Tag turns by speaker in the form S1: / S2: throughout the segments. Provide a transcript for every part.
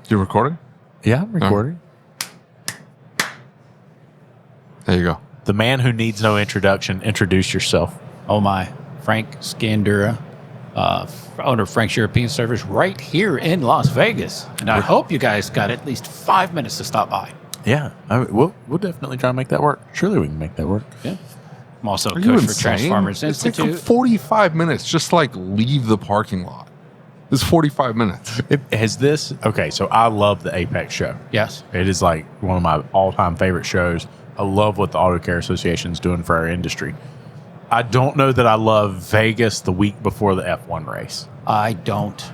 S1: You recording?
S2: Yeah, I'm recording.
S1: There you go.
S2: The man who needs no introduction, introduce yourself.
S3: Oh my, Frank Scandura, owner of Frank's European Service right here in Las Vegas. And I hope you guys got at least 5 minutes to stop by.
S2: Yeah, we'll definitely try and make that work. Surely we can make that work.
S3: Yeah. I'm also a
S1: Are you
S3: coach for
S1: insane?
S3: Transformers
S1: It's
S3: Institute.
S1: like 45 minutes. Just like leave the parking lot. It's 45 minutes.
S2: Okay, so I love the Apex show.
S3: Yes.
S2: It is like one of my all-time favorite shows. I love what the Auto Care Association is doing for our industry. I don't know that I love Vegas the week before the F1 race.
S3: I don't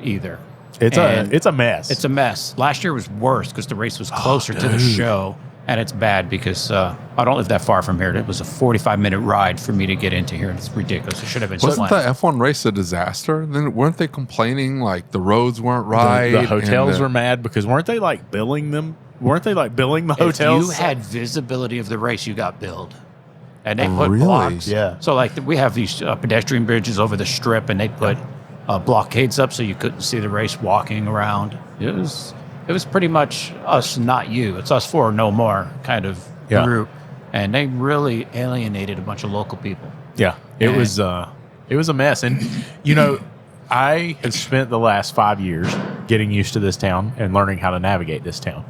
S3: either.
S2: It's a mess.
S3: It's a mess. Last year was worse because the race was closer to the show. And it's bad because I don't live that far from here. It was a 45-minute ride for me to get into here. And it's ridiculous. It should have been
S1: Wasn't the
S3: planned.
S1: F1 race a disaster? Then weren't they complaining like the roads weren't right?
S2: The hotels were mad because weren't they like billing them? Weren't they like billing the hotels?
S3: If you had visibility of the race, you got billed. And they put
S1: Really?
S3: blocks.
S2: Yeah.
S3: So like we have these pedestrian bridges over the strip, and they put blockades up so you couldn't see the race walking around. It was pretty much us, not you. It's us for no more kind of group. And they really alienated a bunch of local people.
S2: Yeah, it was a mess. And, I have spent the last 5 years getting used to this town and learning how to navigate this town.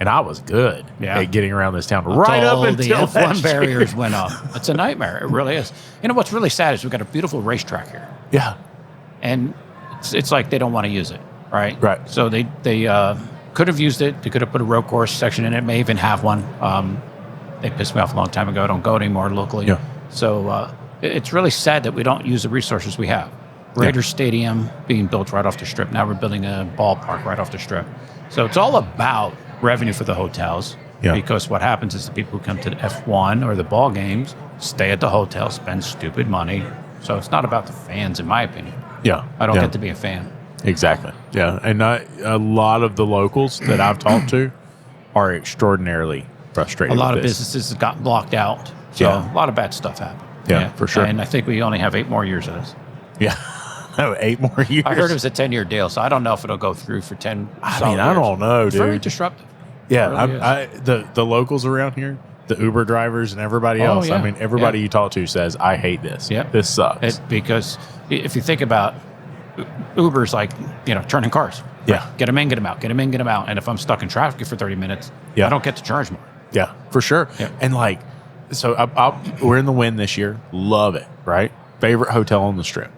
S2: And I was good at getting around this town right up
S3: Until
S2: until
S3: the F1
S2: F1
S3: barriers went up. It's a nightmare. It really is. You know what's really sad is we've got a beautiful racetrack here.
S2: Yeah.
S3: And it's like they don't want to use it, right?
S2: Right.
S3: So they could have used it. They could have put a road course section in it. May even have one. They pissed me off a long time ago. I don't go anymore locally.
S2: Yeah.
S3: So it's really sad that we don't use the resources we have. Raiders Stadium being built right off the strip. Now we're building a ballpark right off the strip. So it's all about revenue for the hotels.
S2: Yeah.
S3: Because what happens is the people who come to the F1 or the ball games stay at the hotel, spend stupid money. So it's not about the fans, in my opinion.
S2: Yeah.
S3: I don't get to be a fan.
S2: Exactly. Yeah. And a lot of the locals that I've talked to are extraordinarily frustrated.
S3: A lot
S2: with
S3: of
S2: this.
S3: businesses got blocked out. So a lot of bad stuff happened.
S2: Yeah, for sure.
S3: And I think we only have 8 more years of this.
S2: Yeah. No, 8 more years.
S3: I heard it was a 10-year deal, so I don't know if it'll go through for 10
S2: I
S3: solid
S2: mean, I
S3: years.
S2: don't know,
S3: It's very
S2: dude.
S3: disruptive.
S2: Yeah.
S3: It really is.
S2: The locals around here, the Uber drivers and everybody
S3: Oh,
S2: else.
S3: yeah.
S2: I mean, everybody
S3: Yeah.
S2: you talk to says, I hate this.
S3: Yeah.
S2: This sucks.
S3: Because if you think about Uber's like, turning cars.
S2: Yeah.
S3: Get them in, get them out, get them in, get them out. And if I'm stuck in traffic for 30 minutes,
S2: Yeah.
S3: I don't get to charge more.
S2: Yeah, for sure.
S3: Yeah.
S2: And we're in the Wynn this year. Love it, right? Favorite hotel on the strip.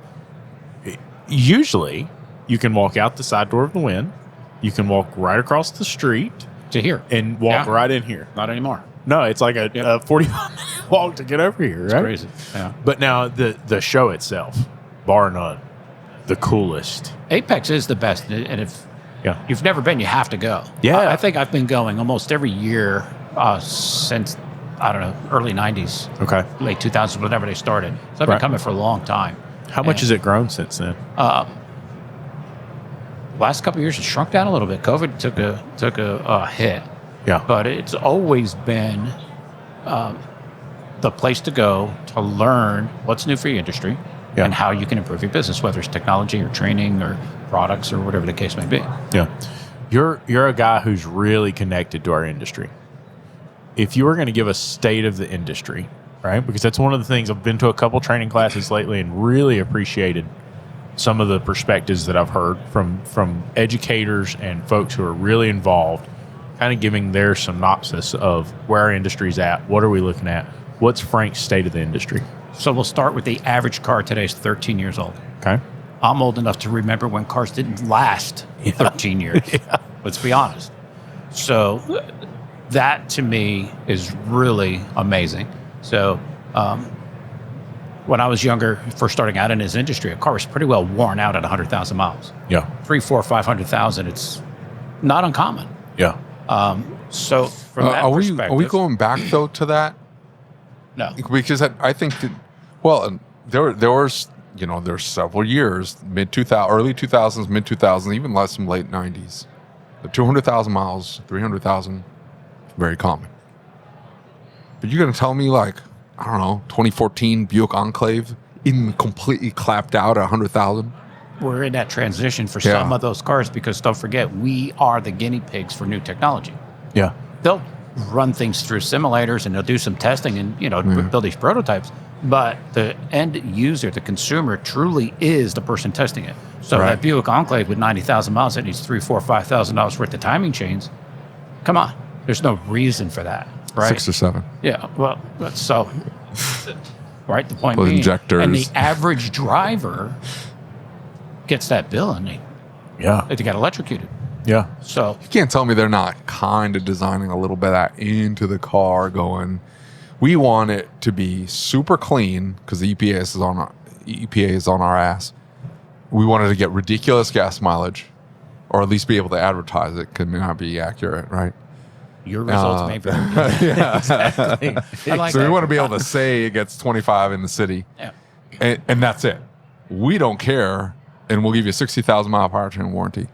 S2: Usually, you can walk out the side door of the Wynn. You can walk right across the street
S3: To here.
S2: and walk
S3: Yeah.
S2: right in here.
S3: Not anymore.
S2: No, it's like a 45-minute walk to get over here, right?
S3: It's crazy. Yeah.
S2: But now the show itself, bar none, the coolest.
S3: Apex is the best. And if you've never been, you have to go.
S2: Yeah.
S3: I think I've been going almost every year since, I don't know, early 90s.
S2: Okay.
S3: Late 2000s, whenever they started. So I've been
S2: Right.
S3: coming for a long time.
S2: How much has it grown since then?
S3: Last couple of years, it shrunk down a little bit. COVID took a hit,
S2: Yeah.
S3: but it's always been the place to go to learn what's new for your industry and how you can improve your business, whether it's technology or training or products or whatever the case may be.
S2: Yeah. You're a guy who's really connected to our industry. If you were going to give a state of the industry, right? Because that's one of the things I've been to a couple training classes lately and really appreciated some of the perspectives that I've heard from educators and folks who are really involved, kind of giving their synopsis of where our industry's at, what are we looking at, what's Frank's state of the industry.
S3: So we'll start with the average car today is 13 years old.
S2: Okay.
S3: I'm old enough to remember when cars didn't last 13 years. Let's be honest. So that to me is really amazing. So when I was younger, first starting out in this industry, a car was pretty well worn out at 100,000 miles.
S2: Yeah.
S3: 3, 4, 500,000. It's not uncommon.
S2: Yeah.
S3: So from that
S1: are
S3: perspective,
S1: we going back though to that?
S3: No.
S1: Because I think that, well, there was there's several years, early 2000s, mid 2000s, even less some late 90s. The 200,000 miles, 300,000, very common. But you're gonna tell me like, I don't know, 2014 Buick Enclave, even completely clapped out at 100,000?
S3: we're in that transition for some of those cars because don't forget, we are the guinea pigs for new technology.
S2: Yeah.
S3: They'll run things through simulators and they'll do some testing and, build these prototypes. But the end user, the consumer, truly is the person testing it. So that Buick Enclave with 90,000 miles that needs $3,000, $4,000, $5,000 worth of timing chains. Come on, there's no reason for that, right?
S1: 6 or 7.
S3: Yeah, well, so right. The point
S1: With
S3: being,
S1: injectors.
S3: and the average driver gets that bill and they get electrocuted.
S2: Yeah.
S3: So
S1: You can't tell me they're not kind of designing a little bit of that into the car, going, we want it to be super clean because the EPA is on our ass. We want it to get ridiculous gas mileage, or at least be able to advertise it. Could not be accurate, right?
S3: your results may vary. Yeah,
S2: Exactly.
S3: I like
S1: So
S3: that.
S1: we want to be able to say it gets 25 in the city,
S3: Yeah.
S1: and that's it. We don't care, and we'll give you a 60,000 mile powertrain warranty,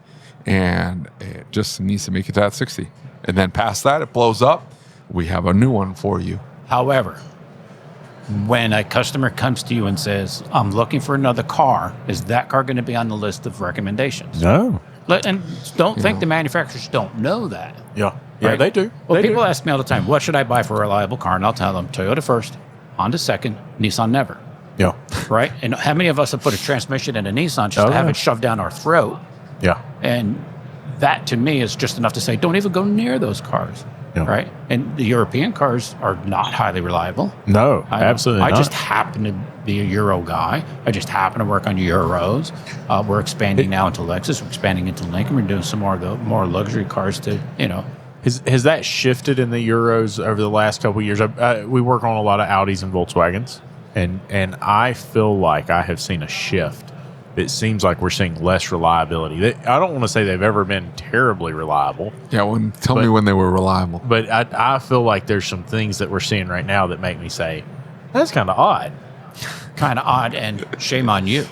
S1: and it just needs to make it to that 60. And then past that, it blows up. We have a new one for you.
S3: However, when a customer comes to you and says, I'm looking for another car, is that car going to be on the list of recommendations?
S2: No.
S3: And don't think the manufacturers don't know that.
S2: Yeah. Yeah,
S3: Right?
S2: they do.
S3: Well,
S2: They
S3: people
S2: do.
S3: ask me all the time, what should I buy for a reliable car? And I'll tell them Toyota first, Honda second, Nissan never.
S2: Yeah.
S3: Right? And how many of us have put a transmission in a Nissan just to have it shoved down our throat?
S2: Yeah.
S3: And that to me is just enough to say, don't even go near those cars.
S2: Yeah.
S3: Right? And the European cars are not highly reliable.
S2: No, absolutely
S3: I
S2: not.
S3: just happen to be a Euro guy. I just happen to work on Euros. We're expanding now into Lexus. We're expanding into Lincoln. We're doing some more luxury cars to,
S2: Has that shifted in the Euros over the last couple of years? We work on a lot of Audis and Volkswagens, and I feel like I have seen a shift. It seems like we're seeing less reliability. I don't want to say they've ever been terribly reliable,
S1: Yeah, tell me when they were reliable.
S2: but I feel like there's some things that we're seeing right now that make me say, that's kind of odd.
S3: kind of odd, and shame on you.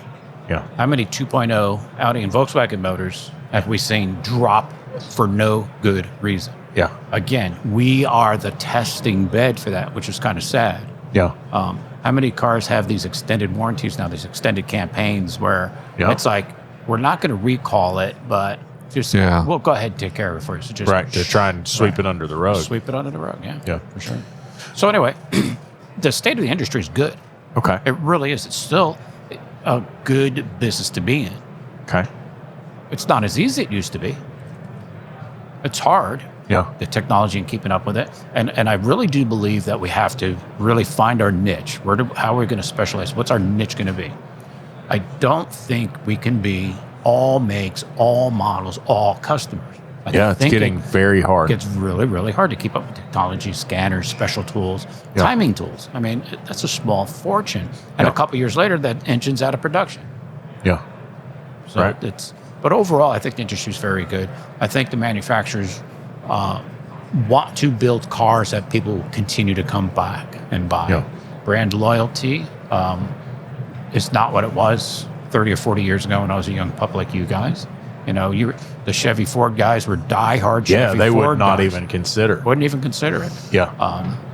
S2: Yeah.
S3: How many 2.0 Audi and Volkswagen motors have we seen drop for no good reason?
S2: Yeah.
S3: Again, we are the testing bed for that, which is kind of sad.
S2: Yeah.
S3: How many cars have these extended warranties now, these extended campaigns where
S2: Yeah.
S3: it's like, we're not going to recall it, but just, we'll go ahead and take care of it for you. So just
S2: Right. To try and sweep it under the rug.
S3: sweep it under the rug. Yeah.
S2: Yeah.
S3: For sure. So anyway, the state of the industry is good.
S2: Okay.
S3: It really is. It's still a good business to be in.
S2: Okay.
S3: It's not as easy as it used to be. It's hard.
S2: Yeah.
S3: The technology and keeping up with it. And I really do believe that we have to really find our niche. How are we going to specialize? What's our niche going to be? I don't think we can be all makes, all models, all customers.
S2: Yeah, it's getting very hard.
S3: It's really, really hard to keep up with technology, scanners, special tools,
S2: Yeah.
S3: timing tools. I mean, that's a small fortune. And
S2: Yeah.
S3: a couple years later, that engine's out of production.
S2: Yeah.
S3: So
S2: Right.
S3: but overall, I think the industry is very good. I think the manufacturers want to build cars that people will continue to come back and buy.
S2: Yeah.
S3: Brand loyalty is not what it was 30 or 40 years ago when I was a young pup like you guys. The Chevy Ford guys were diehard Chevy
S2: Yeah, they
S3: Ford
S2: would not
S3: guys.
S2: even consider.
S3: Wouldn't even consider it.
S2: Yeah.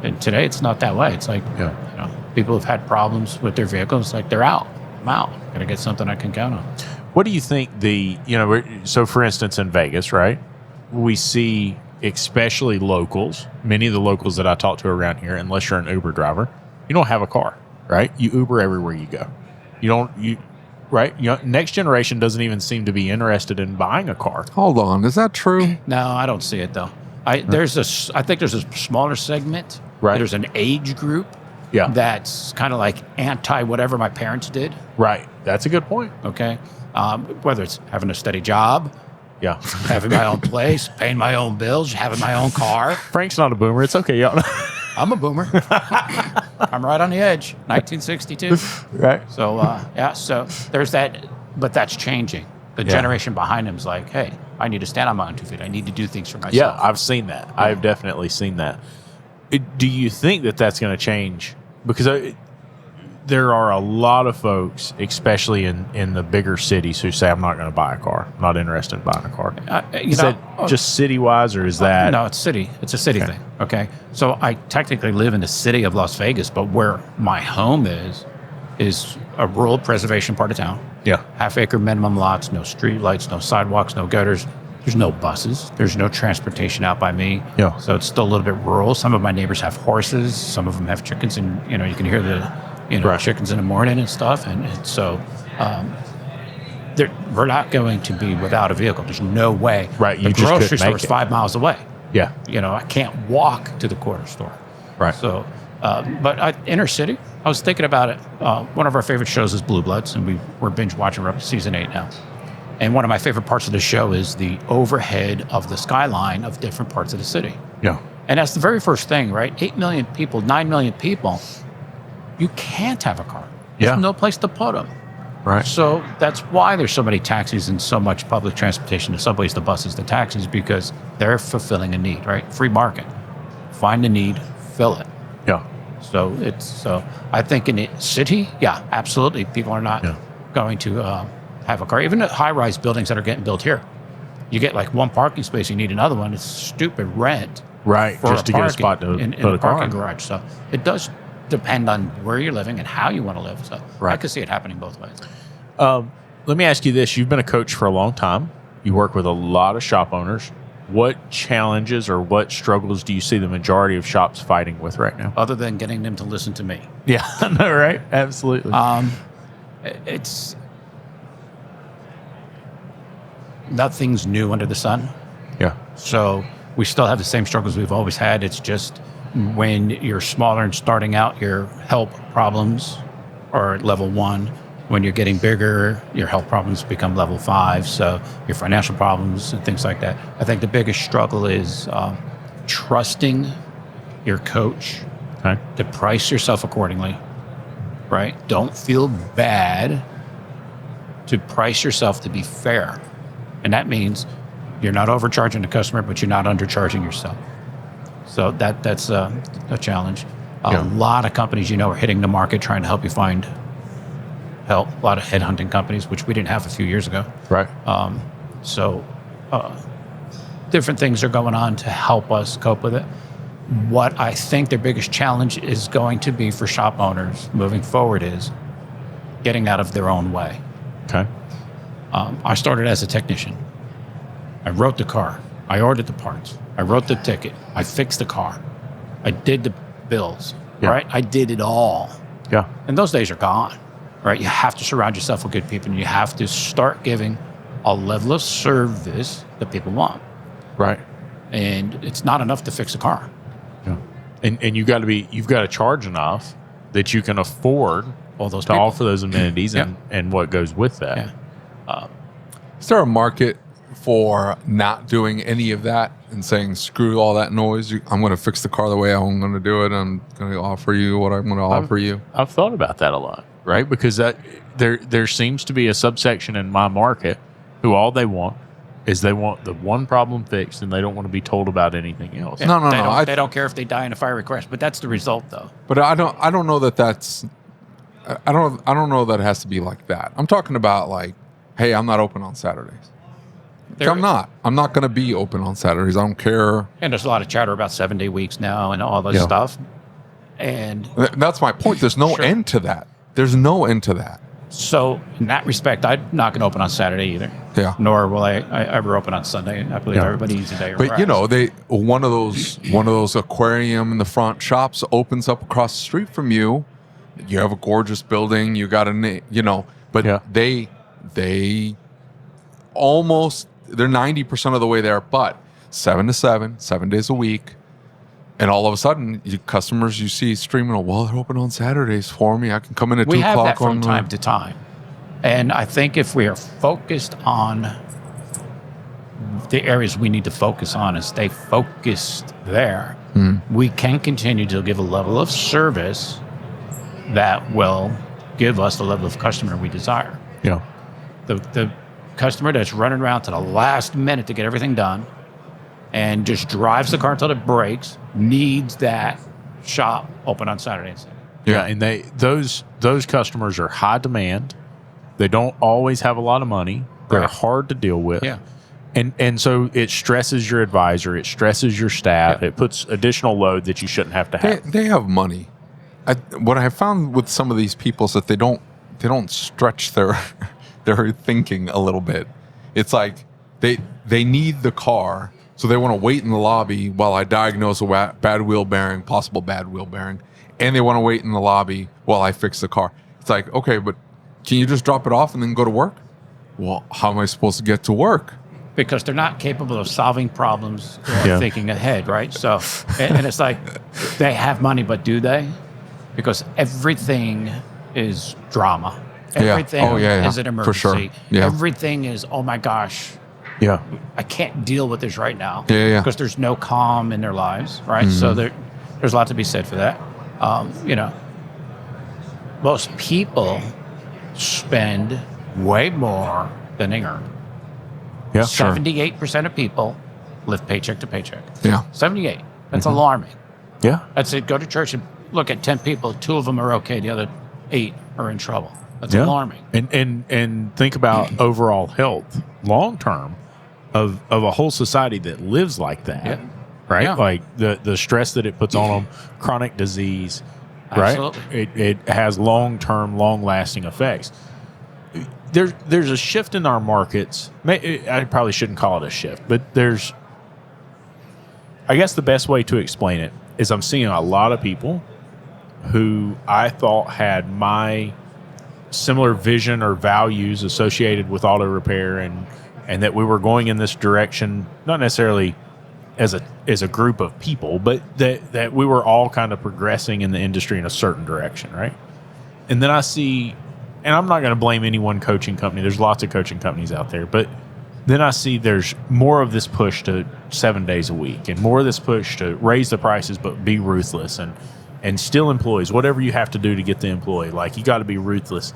S3: And today it's not that way. It's like,
S2: Yeah.
S3: people have had problems with their vehicles. Like, they're out. I'm out. Got to get something I can count on.
S2: What do you think so for instance, in Vegas, right? We see, especially locals, many of the locals that I talk to around here, unless you're an Uber driver, you don't have a car, right? You Uber everywhere you go. Next generation doesn't even seem to be interested in buying a car.
S1: Hold on, is that true?
S3: No, I don't see it though. I think there's a smaller segment.
S2: Right.
S3: There's an age group.
S2: Yeah.
S3: That's kind of like anti whatever my parents did.
S2: Right. That's a good point.
S3: Okay. Whether it's having a steady job,
S2: Yeah.
S3: having my own place, paying my own bills, having my own car.
S2: Frank's not a boomer. It's okay, y'all.
S3: I'm a boomer. I'm right on the edge. 1962.
S2: Right.
S3: So so there's that, but that's changing. The generation behind him is like, hey, I need to stand on my own 2 feet. I need to do things for myself.
S2: Yeah, I've seen that. I've definitely seen that. Do you think that that's going to change? Because there are a lot of folks, especially in the bigger cities, who say, I'm not going to buy a car. I'm not interested in buying a car. Is that just city-wise, or is that...
S3: No, it's city. It's a city thing. Okay. So I technically live in the city of Las Vegas, but where my home is is a rural preservation part of town.
S2: Yeah.
S3: Half-acre minimum lots, no street lights, no sidewalks, no gutters. There's no buses. There's no transportation out by me.
S2: Yeah.
S3: So it's still a little bit rural. Some of my neighbors have horses. Some of them have chickens, and you can hear the
S2: Right.
S3: chickens in the morning and stuff. And so we're not going to be without a vehicle. There's no way.
S2: Right, you
S3: The
S2: just
S3: grocery
S2: couldn't
S3: store
S2: make
S3: is
S2: it.
S3: 5 miles away.
S2: Yeah.
S3: I can't walk to the corner store.
S2: Right.
S3: So, but inner city, I was thinking about it. One of our favorite shows is Blue Bloods, and we're binge watching. We're up to season 8 now. And one of my favorite parts of the show is the overhead of the skyline of different parts of the city.
S2: Yeah.
S3: And that's the very first thing, right? 8 million people, 9 million people, you can't have a car. There's
S2: Yeah.
S3: no place to put them.
S2: Right.
S3: So that's why there's so many taxis and so much public transportation, the subways, the buses, the taxis, because they're fulfilling a need, right? Free market. Find a need, fill it.
S2: Yeah.
S3: So I think in the city, yeah, absolutely. People are not going to have a car. Even at high-rise buildings that are getting built here, you get like one parking space, you need another one. It's stupid rent.
S2: Right.
S3: For
S2: Just to get a spot to
S3: in
S2: put
S3: a
S2: a car
S3: parking
S2: in.
S3: garage. So it does depend on where you're living and how you want to live. So I
S2: Right.
S3: could see it happening both ways.
S2: Let me ask you this. You've been a coach for a long time. You work with a lot of shop owners. What challenges or what struggles do you see the majority of shops fighting with right now?
S3: Other than getting them to listen to me.
S2: Yeah, I know, right? Absolutely.
S3: It's nothing's new under the sun.
S2: yeah.
S3: So we still have the same struggles we've always had. It's just when you're smaller and starting out, your help problems are at level 1. When you're getting bigger, your health problems become level 5. So your financial problems and things like that. I think the biggest struggle is trusting your coach
S2: Okay.
S3: to price yourself accordingly, right? Don't feel bad to price yourself to be fair. And that means you're not overcharging the customer, but you're not undercharging yourself. So that's a challenge.
S2: Yeah.
S3: A lot of companies, are hitting the market trying to help you find help. A lot of headhunting companies, which we didn't have a few years ago.
S2: Right.
S3: So different things are going on to help us cope with it. What I think their biggest challenge is going to be for shop owners moving forward is getting out of their own way.
S2: Okay.
S3: I started as a technician. I wrote the car. I ordered the parts. I wrote the ticket. I fixed the car. I did the bills,
S2: Yeah.
S3: right? I did it all.
S2: Yeah.
S3: And those days are gone, right? You have to surround yourself with good people, and you have to start giving a level of service that people want.
S2: Right.
S3: And it's not enough to fix a car.
S2: Yeah. And you've got to charge enough that you can afford
S3: All those
S2: to
S3: people.
S2: offer those amenities
S3: Yeah.
S2: and what goes with that.
S3: Yeah.
S1: Is there a market for not doing any of that and saying, screw all that noise? I'm going to fix the car the way I'm going to do it. I'm going to offer you what I'm going to offer you.
S2: I've thought about that a lot, right? Because that there seems to be a subsection in my market who all they want is they want the one problem fixed and they don't want to be told about anything else.
S1: No, no,
S3: They
S1: no.
S3: don't, they don't care if they die in a fire crash, but that's the result, though.
S1: But I don't know that that's. I don't know that it has to be like that. I'm talking about like, hey, I'm not open on Saturdays. I'm not going to be open on Saturdays. I don't care.
S3: And there's a lot of chatter about 7-day weeks now and all this
S2: Yeah.
S3: stuff. And
S1: That's my point. There's no
S3: Sure.
S1: end to that. There's no end to that.
S3: so, in that respect, I'm not going to open on Saturday either.
S1: Yeah.
S3: Nor will I ever open on Sunday. I believe
S2: Yeah.
S3: everybody needs a day. of
S1: But
S3: rest.
S1: you know, one of those aquarium in the front shops opens up across the street from you. You have a gorgeous building. You got but
S2: Yeah.
S1: they almost they're 90% of the way there. But 7 to 7, 7 days a week, and all of a sudden, customers you see streaming. Well, they're open on Saturdays for me. I can come in at
S3: we
S1: 2
S3: have
S1: o'clock
S3: that from
S1: on
S3: time to time. And I think if we are focused on the areas we need to focus on and stay focused there, we can continue to give a level of service that will give us the level of customer we desire.
S2: Yeah.
S3: The customer that's running around to the last minute to get everything done and just drives the car until it breaks needs that shop open on Saturday and Sunday.
S2: Yeah, and those customers are high demand. They don't always have a lot of money. They're
S3: Right.
S2: hard to deal with.
S3: Yeah.
S2: And so it stresses your advisor, it stresses your staff,
S3: Yeah.
S2: it puts additional load that you shouldn't have to have.
S1: They have money. what I have found with some of these people is that they don't stretch their their thinking a little bit. It's like they need the car, so they want to wait in the lobby while I diagnose a bad wheel bearing, possible bad wheel bearing, and they want to wait in the lobby while I fix the car. It's like, okay, but can you just drop it off and then go to work? Well, how am I supposed to get to work?
S3: Because they're not capable of solving problems or thinking ahead, right? So, and it's like, they have money, but do they? Because everything is drama. Everything is an emergency.
S1: For sure. Yeah.
S3: Everything is, oh my gosh, I can't deal with this right now. Because there's no calm in their lives, right? Mm-hmm. So there's a lot to be said for that. Most people spend way more than they earn.
S2: Yeah,
S3: 78% of people live paycheck to paycheck.
S1: Yeah.
S3: 78. That's alarming.
S2: Yeah.
S3: That's it. Go to church and look at 10 people. 2 of them are okay. The other 8 are in trouble. That's alarming.
S2: And think about overall health long term of a whole society that lives like that.
S3: Yeah.
S2: Right?
S3: Yeah.
S2: Like the stress that it puts on them, chronic disease,
S3: Absolutely.
S2: right? It has long term, long lasting effects. There's a shift in our markets. I probably shouldn't call it a shift, but I guess the best way to explain it is I'm seeing a lot of people who I thought had my similar vision or values associated with auto repair and that we were going in this direction, not necessarily as a group of people, but that we were all kind of progressing in the industry in a certain direction, right? And then I see, and I'm not going to blame any one coaching company. There's lots of coaching companies out there, but then I see there's more of this push to 7 days a week and more of this push to raise the prices but be ruthless and still employees, whatever you have to do to get the employee. Like, you got to be ruthless.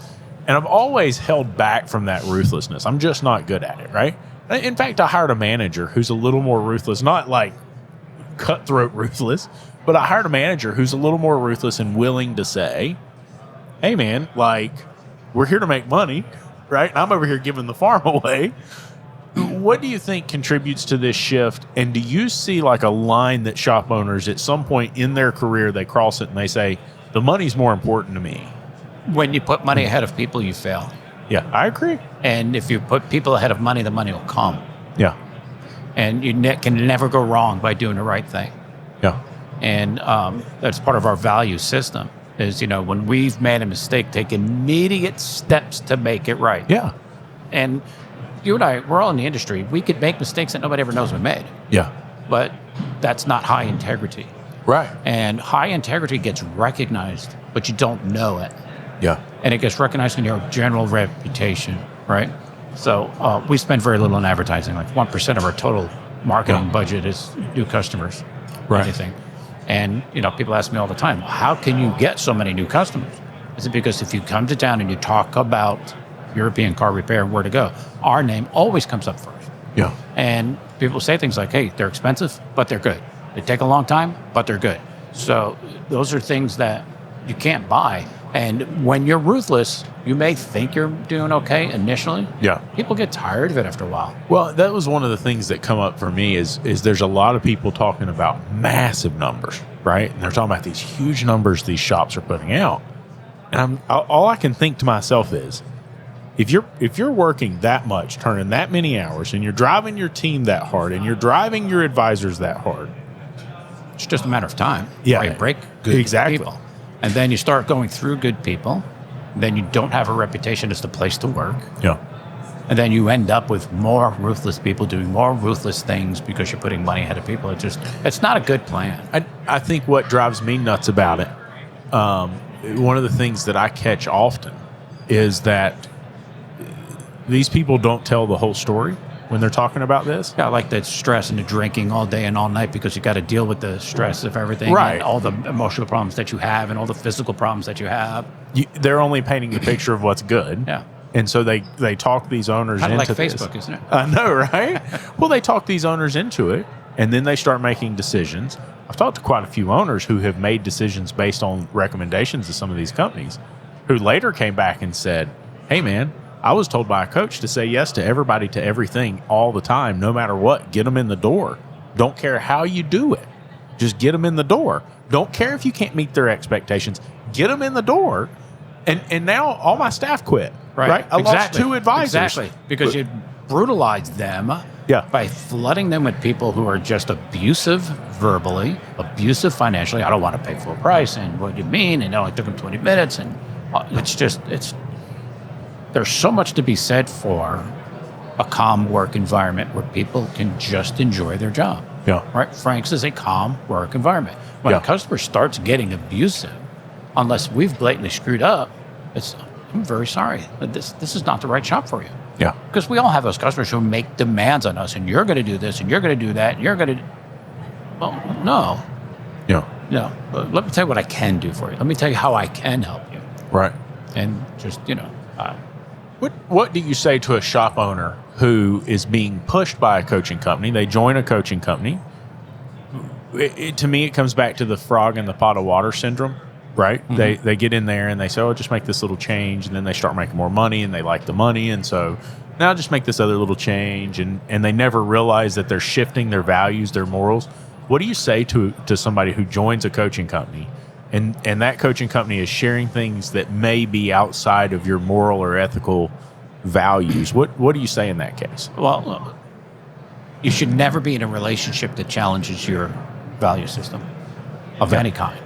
S2: And I've always held back from that ruthlessness. I'm just not good at it, right? In fact, I hired a manager who's a little more ruthless, not like cutthroat ruthless, but I hired a manager who's a little more ruthless and willing to say, hey, man, like, we're here to make money, right? And I'm over here giving the farm away. What do you think contributes to this shift? And do you see like a line that shop owners at some point in their career, they cross it and they say, the money's more important to me?
S3: When you put money ahead of people, you fail.
S2: Yeah, I agree.
S3: And if you put people ahead of money, the money will come.
S2: Yeah.
S3: And you can never go wrong by doing the right thing.
S2: Yeah.
S3: And that's part of our value system is, when we've made a mistake, take immediate steps to make it right.
S2: Yeah.
S3: And you and I, we're all in the industry. We could make mistakes that nobody ever knows we made.
S2: Yeah.
S3: But that's not high integrity.
S2: Right.
S3: And high integrity gets recognized, but you don't know it.
S2: Yeah.
S3: And it gets recognized in your general reputation, right? So we spend very little on advertising. Like 1% of our total marketing budget is new customers,
S2: right?
S3: Anything. And people ask me all the time, how can you get so many new customers? Is it because if you come to town and you talk about European car repair and where to go, our name always comes up first.
S2: Yeah.
S3: And people say things like, hey, they're expensive, but they're good. They take a long time, but they're good. So those are things that you can't buy. And when you're ruthless, you may think you're doing okay initially.
S2: Yeah.
S3: People get tired of it after a while.
S2: Well, that was one of the things that come up for me is there's a lot of people talking about massive numbers, right? And they're talking about these huge numbers these shops are putting out. And all I can think to myself is, if you're working that much, turning that many hours, and you're driving your team that hard, and you're driving your advisors that hard,
S3: it's just a matter of time.
S2: Yeah.
S3: You break good
S2: Exactly.
S3: people. And then you start going through good people. Then you don't have a reputation as the place to work.
S2: Yeah.
S3: And then you end up with more ruthless people doing more ruthless things because you're putting money ahead of people. It's not a good plan.
S2: I think what drives me nuts about it, one of the things that I catch often is that these people don't tell the whole story when they're talking about this.
S3: Yeah, like the stress and the drinking all day and all night because you got to deal with the stress of everything.
S2: Right.
S3: And all the emotional problems that you have and all the physical problems that you have.
S2: They're only painting the picture of what's good.
S3: Yeah.
S2: And so they talk these owners
S3: Kind of
S2: into
S3: like
S2: this.
S3: Facebook, isn't it?
S2: I know, right? Well, they talk these owners into it, and then they start making decisions. I've talked to quite a few owners who have made decisions based on recommendations of some of these companies, who later came back and said, hey, man, I was told by a coach to say yes to everybody, to everything, all the time, no matter what. Get them in the door. Don't care how you do it. Just get them in the door. Don't care if you can't meet their expectations. get them in the door, and now all my staff quit. Right? I lost 2 advisors.
S3: Exactly. Because you brutalized them by flooding them with people who are just abusive verbally, abusive financially. I don't want to pay full price, and what do you mean? And it only took them 20 minutes. And there's so much to be said for a calm work environment where people can just enjoy their job.
S2: Yeah.
S3: Right? Frank's is a calm work environment. When a customer starts getting abusive, unless we've blatantly screwed up, I'm very sorry. This is not the right shop for you.
S2: Yeah.
S3: Because we all have those customers who make demands on us, and you're going to do this, and you're going to do that, and you're going to... Well, no.
S2: Yeah.
S3: No. Let me tell you what I can do for you. Let me tell you how I can help you.
S2: Right.
S3: And just,
S2: What do you say to a shop owner who is being pushed by a coaching company? They join a coaching company. To me, it comes back to the frog in the pot of water syndrome, right? Mm-hmm. They get in there and they say, oh, just make this little change. And then they start making more money and they like the money. And so now just make this other little change. And they never realize that they're shifting their values, their morals. What do you say to somebody who joins a coaching company and that coaching company is sharing things that may be outside of your moral or ethical values? What do you say in that case?
S3: Well, you should never be in a relationship that challenges your value system of any kind.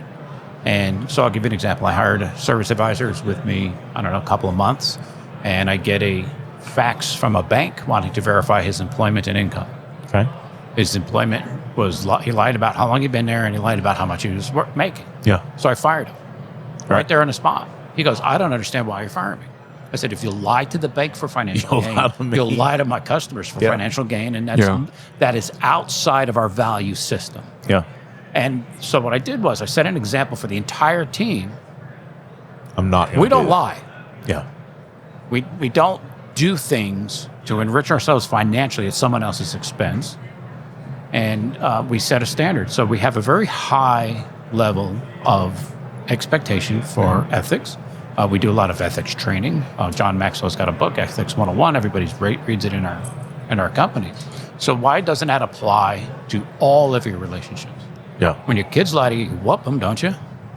S3: And so I'll give you an example. I hired a service advisor who's with me, I don't know, a couple of months, and I get a fax from a bank wanting to verify his employment and income.
S2: Okay.
S3: His employment he lied about how long he'd been there, and he lied about how much he was making.
S2: Yeah.
S3: So I fired him right there on the spot. He goes, I don't understand why you're firing me. I said, if you lie to the bank for financial gain, you'll lie to my customers for financial gain, and that is outside of our value system.
S2: Yeah.
S3: And so what I did was I set an example for the entire team.
S2: We
S3: don't lie.
S2: Yeah.
S3: We don't do things to enrich ourselves financially at someone else's expense. And we set a standard. So we have a very high level of expectation for ethics. We do a lot of ethics training. John Maxwell's got a book, Ethics 101. Everybody reads it in our company. So why doesn't that apply to all of your relationships?
S2: Yeah.
S3: When your kids lie to you, you whoop them, don't you?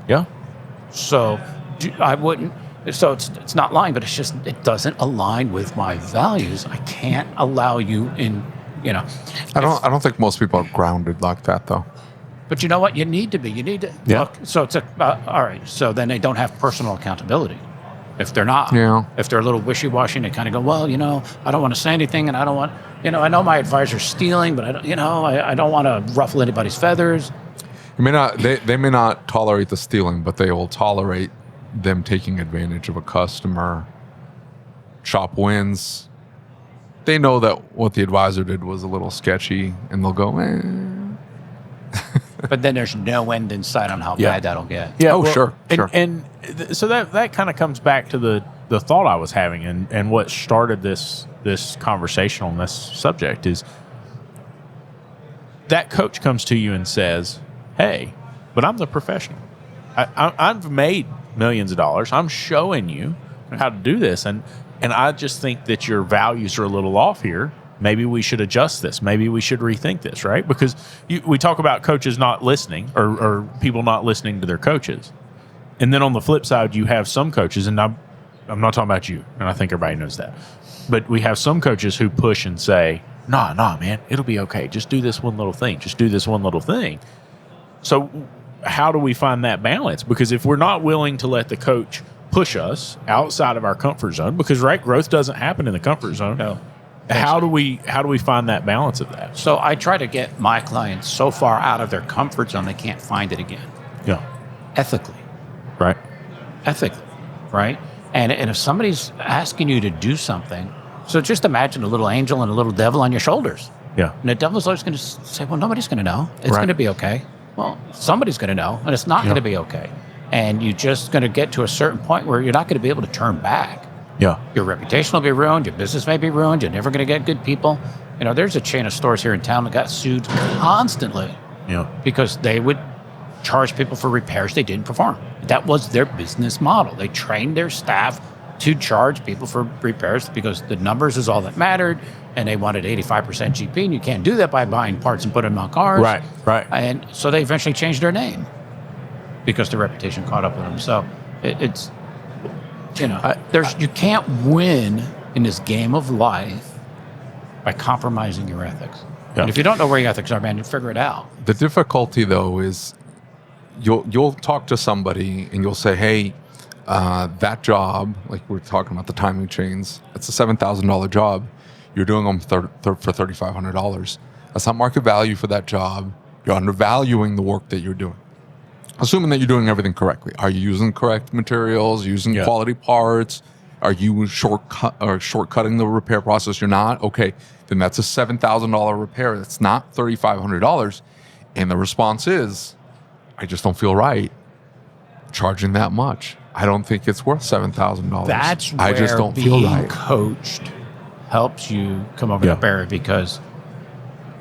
S2: Yeah.
S3: So I wouldn't. So it's not lying, but it's just it doesn't align with my values. I can't allow you in.
S1: I don't think most people are grounded like that, though.
S3: But you know what? You need to be. You need to.
S2: Yeah.
S3: Look, so it's all right. So then they don't have personal accountability. If they're not, if they're a little wishy-washy, and they kind of go, well, I don't want to say anything, and I don't want, I know my advisor's stealing, but I don't want to ruffle anybody's feathers.
S1: They may not tolerate the stealing, but they will tolerate them taking advantage of a customer. Shop wins. They know that what the advisor did was a little sketchy, and they'll go,
S3: But then there's no end in sight on how bad that'll get.
S2: Yeah.
S1: Oh, sure.
S2: So that kind of comes back to the thought I was having, and what started this conversation on this subject is that coach comes to you and says, hey, but I'm the professional. I've made millions of dollars. I'm showing you how to do this. And I just think that your values are a little off here. Maybe we should adjust this. Maybe we should rethink this, right? Because we talk about coaches not listening or people not listening to their coaches. And then on the flip side, you have some coaches, and I'm not talking about you, and I think everybody knows that. But we have some coaches who push and say, nah, man, it'll be okay. Just do this one little thing. Just do this one little thing. So how do we find that balance? Because if we're not willing to let the coach push us outside of our comfort zone, because growth doesn't happen in the comfort zone.
S3: No.
S2: How do we find that balance of that?
S3: So I try to get my clients so far out of their comfort zone they can't find it again.
S2: Yeah.
S3: Ethically.
S2: Right.
S3: Ethically. Right. And if somebody's asking you to do something, so just imagine a little angel and a little devil on your shoulders.
S2: Yeah.
S3: And the devil's always going to say, well, nobody's going to know. It's going to be okay. Well, somebody's going to know, and it's not going to be okay. And you're just going to get to a certain point where you're not going to be able to turn back.
S2: Yeah.
S3: Your reputation will be ruined. Your business may be ruined. You're never going to get good people. There's a chain of stores here in town that got sued constantly because they would charge people for repairs they didn't perform. That was their business model. They trained their staff to charge people for repairs because the numbers is all that mattered, and they wanted 85% GP, and you can't do that by buying parts and putting them on cars.
S2: Right.
S3: And so they eventually changed their name because the reputation caught up with them. So It's, you can't win in this game of life by compromising your ethics.
S2: Yeah.
S3: And if you don't know where your ethics are, man, you figure it out.
S1: The difficulty, though, is you'll talk to somebody and you'll say, hey, that job, like we're talking about the timing chains, it's a $7,000 job. You're doing them for $3,500. That's not market value for that job. You're undervaluing the work that you're doing. Assuming that you're doing everything correctly. Are you using correct materials, using quality parts? Are you shortcutting the repair process? You're not? Okay, then that's a $7,000 repair. That's not $3,500. And the response is, I just don't feel right charging that much. I don't think it's worth $7,000.
S3: That's where
S1: I just don't
S3: being
S1: feel right.
S3: coached helps you come over that barrier, because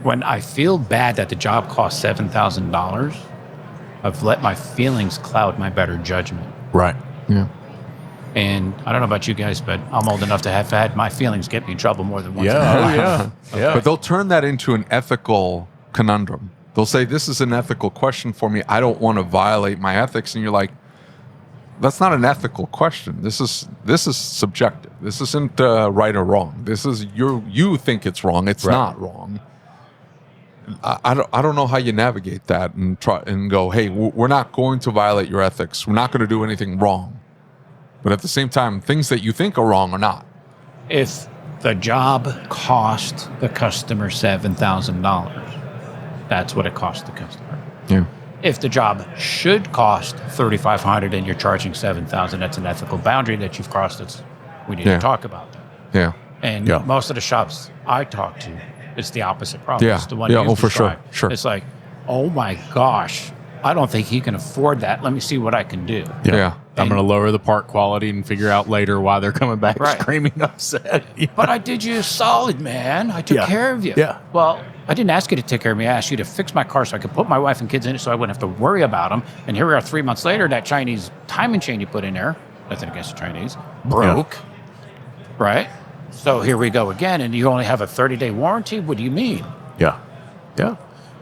S3: when I feel bad that the job costs $7,000, I've let my feelings cloud my better judgment.
S2: Right.
S1: Yeah.
S3: And I don't know about you guys, but I'm old enough to have had my feelings get me in trouble more than once.
S2: Yeah.
S1: But they'll turn that into an ethical conundrum. They'll say, this is an ethical question for me. I don't want to violate my ethics. And you're like, that's not an ethical question. This is subjective. This isn't right or wrong. This is you think it's wrong. It's not wrong. I don't know how you navigate that and try and go, hey, we're not going to violate your ethics. We're not going to do anything wrong. But at the same time, things that you think are wrong are not.
S3: If the job cost the customer $7,000, that's what it cost the customer.
S1: Yeah.
S3: If the job should cost $3,500 and you're charging $7,000, that's an ethical boundary that you've crossed. We need to talk about that.
S1: Yeah.
S3: And most of the shops I talk to, it's the opposite problem. It's the one you
S1: for sure.
S3: It's like, oh my gosh, I don't think he can afford that. Let me see what I can do.
S1: Yeah.
S2: I'm going to lower the part quality and figure out later why they're coming back screaming upset.
S3: But I did you a solid, man. I took care of you.
S2: Yeah.
S3: Well, I didn't ask you to take care of me. I asked you to fix my car so I could put my wife and kids in it so I wouldn't have to worry about them. And here we are 3 months later, that Chinese timing chain you put in there, nothing against the Chinese, broke. Right? So here we go again, and you only have a 30-day warranty? What do you mean?
S2: Yeah. Yeah.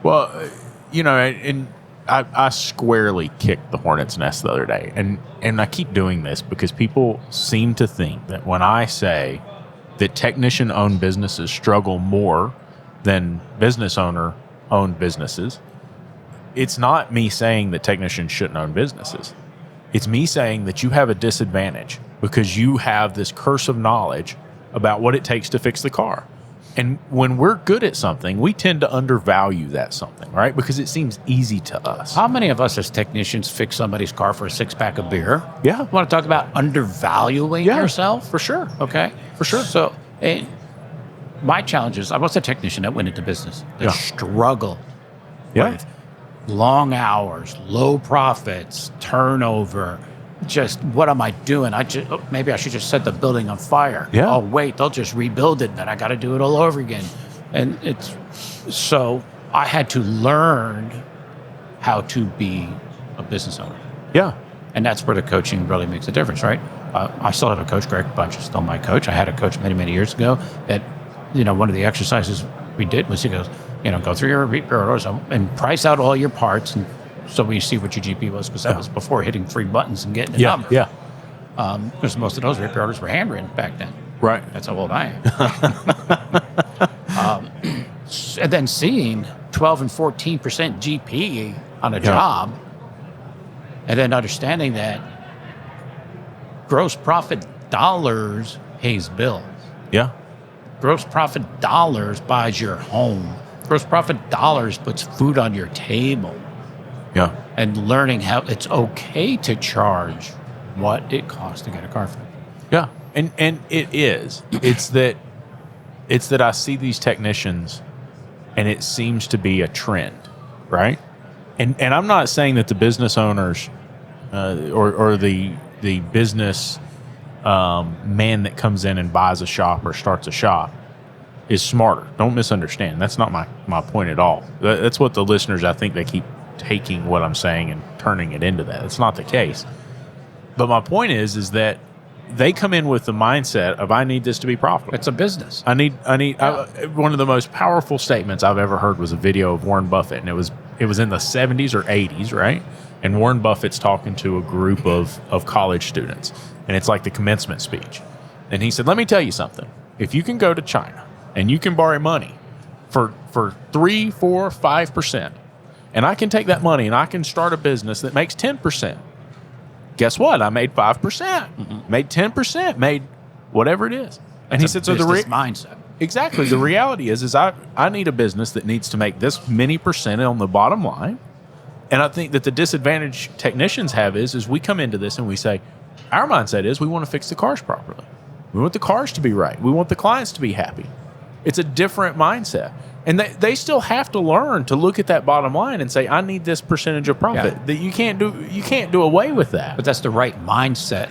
S2: Well, and I squarely kicked the hornet's nest the other day. And I keep doing this because people seem to think that when I say that technician-owned businesses struggle more than business owner-owned businesses, it's not me saying that technicians shouldn't own businesses. It's me saying that you have a disadvantage because you have this curse of knowledge about what it takes to fix the car. And when we're good at something, we tend to undervalue that something, right? Because it seems easy to us.
S3: How many of us as technicians fix somebody's car for a 6-pack of beer?
S2: Yeah.
S3: You want to talk about undervaluing yourself?
S2: For sure.
S3: Okay.
S2: For sure.
S3: So my challenge is, I was a technician that went into business that struggled with long hours, low profits, turnover. Just, what am I doing? Maybe I should just set the building on fire.
S2: Yeah.
S3: Oh, wait, they'll just rebuild it, and then I got to do it all over again. And so I had to learn how to be a business owner.
S2: Yeah.
S3: And that's where the coaching really makes a difference, right? I still have a coach. Greg Bunch is still my coach. I had a coach many, many years ago that, one of the exercises we did was he goes, go through your repair orders and price out all your parts, and so we see what your GP was, because that was before hitting 3 buttons and getting a number.
S2: Yeah.
S3: Because most of those repair orders were handwritten back then.
S2: Right.
S3: That's how old I am. And then seeing 12 and 14% GP on a job, and then understanding that gross profit dollars pays bills.
S2: Yeah.
S3: Gross profit dollars buys your home. Gross profit dollars puts food on your table.
S2: Yeah.
S3: And learning how it's okay to charge what it costs to get a car fixed.
S2: Yeah. And it is. It's that I see these technicians and it seems to be a trend, right? And I'm not saying that the business owners or the business man that comes in and buys a shop or starts a shop is smarter. Don't misunderstand. That's not my point at all. That's what the listeners, I think they keep taking what I'm saying and turning it into that. It's not the case. But my point is that they come in with the mindset of, I need this to be profitable.
S3: It's a business.
S2: I need one of the most powerful statements I've ever heard was a video of Warren Buffett, and it was in the 70s or 80s, right? and Warren Buffett's talking to a group of college students, and it's like the commencement speech. And he said, let me tell you something. If you can go to China and you can borrow money for 3, 4, 5%, and I can take that money and I can start a business that makes 10%. Guess what? I made 5%, made 10%, made whatever it is. And he said, so the
S3: mindset.
S2: Exactly. The reality is I need a business that needs to make this many percent on the bottom line. And I think that the disadvantage technicians have is we come into this and we say, our mindset is we want to fix the cars properly. We want the cars to be right. We want the clients to be happy. It's a different mindset. And they still have to learn to look at that bottom line and say, I need this percentage of profit. That you can't do away with that.
S3: But that's the right mindset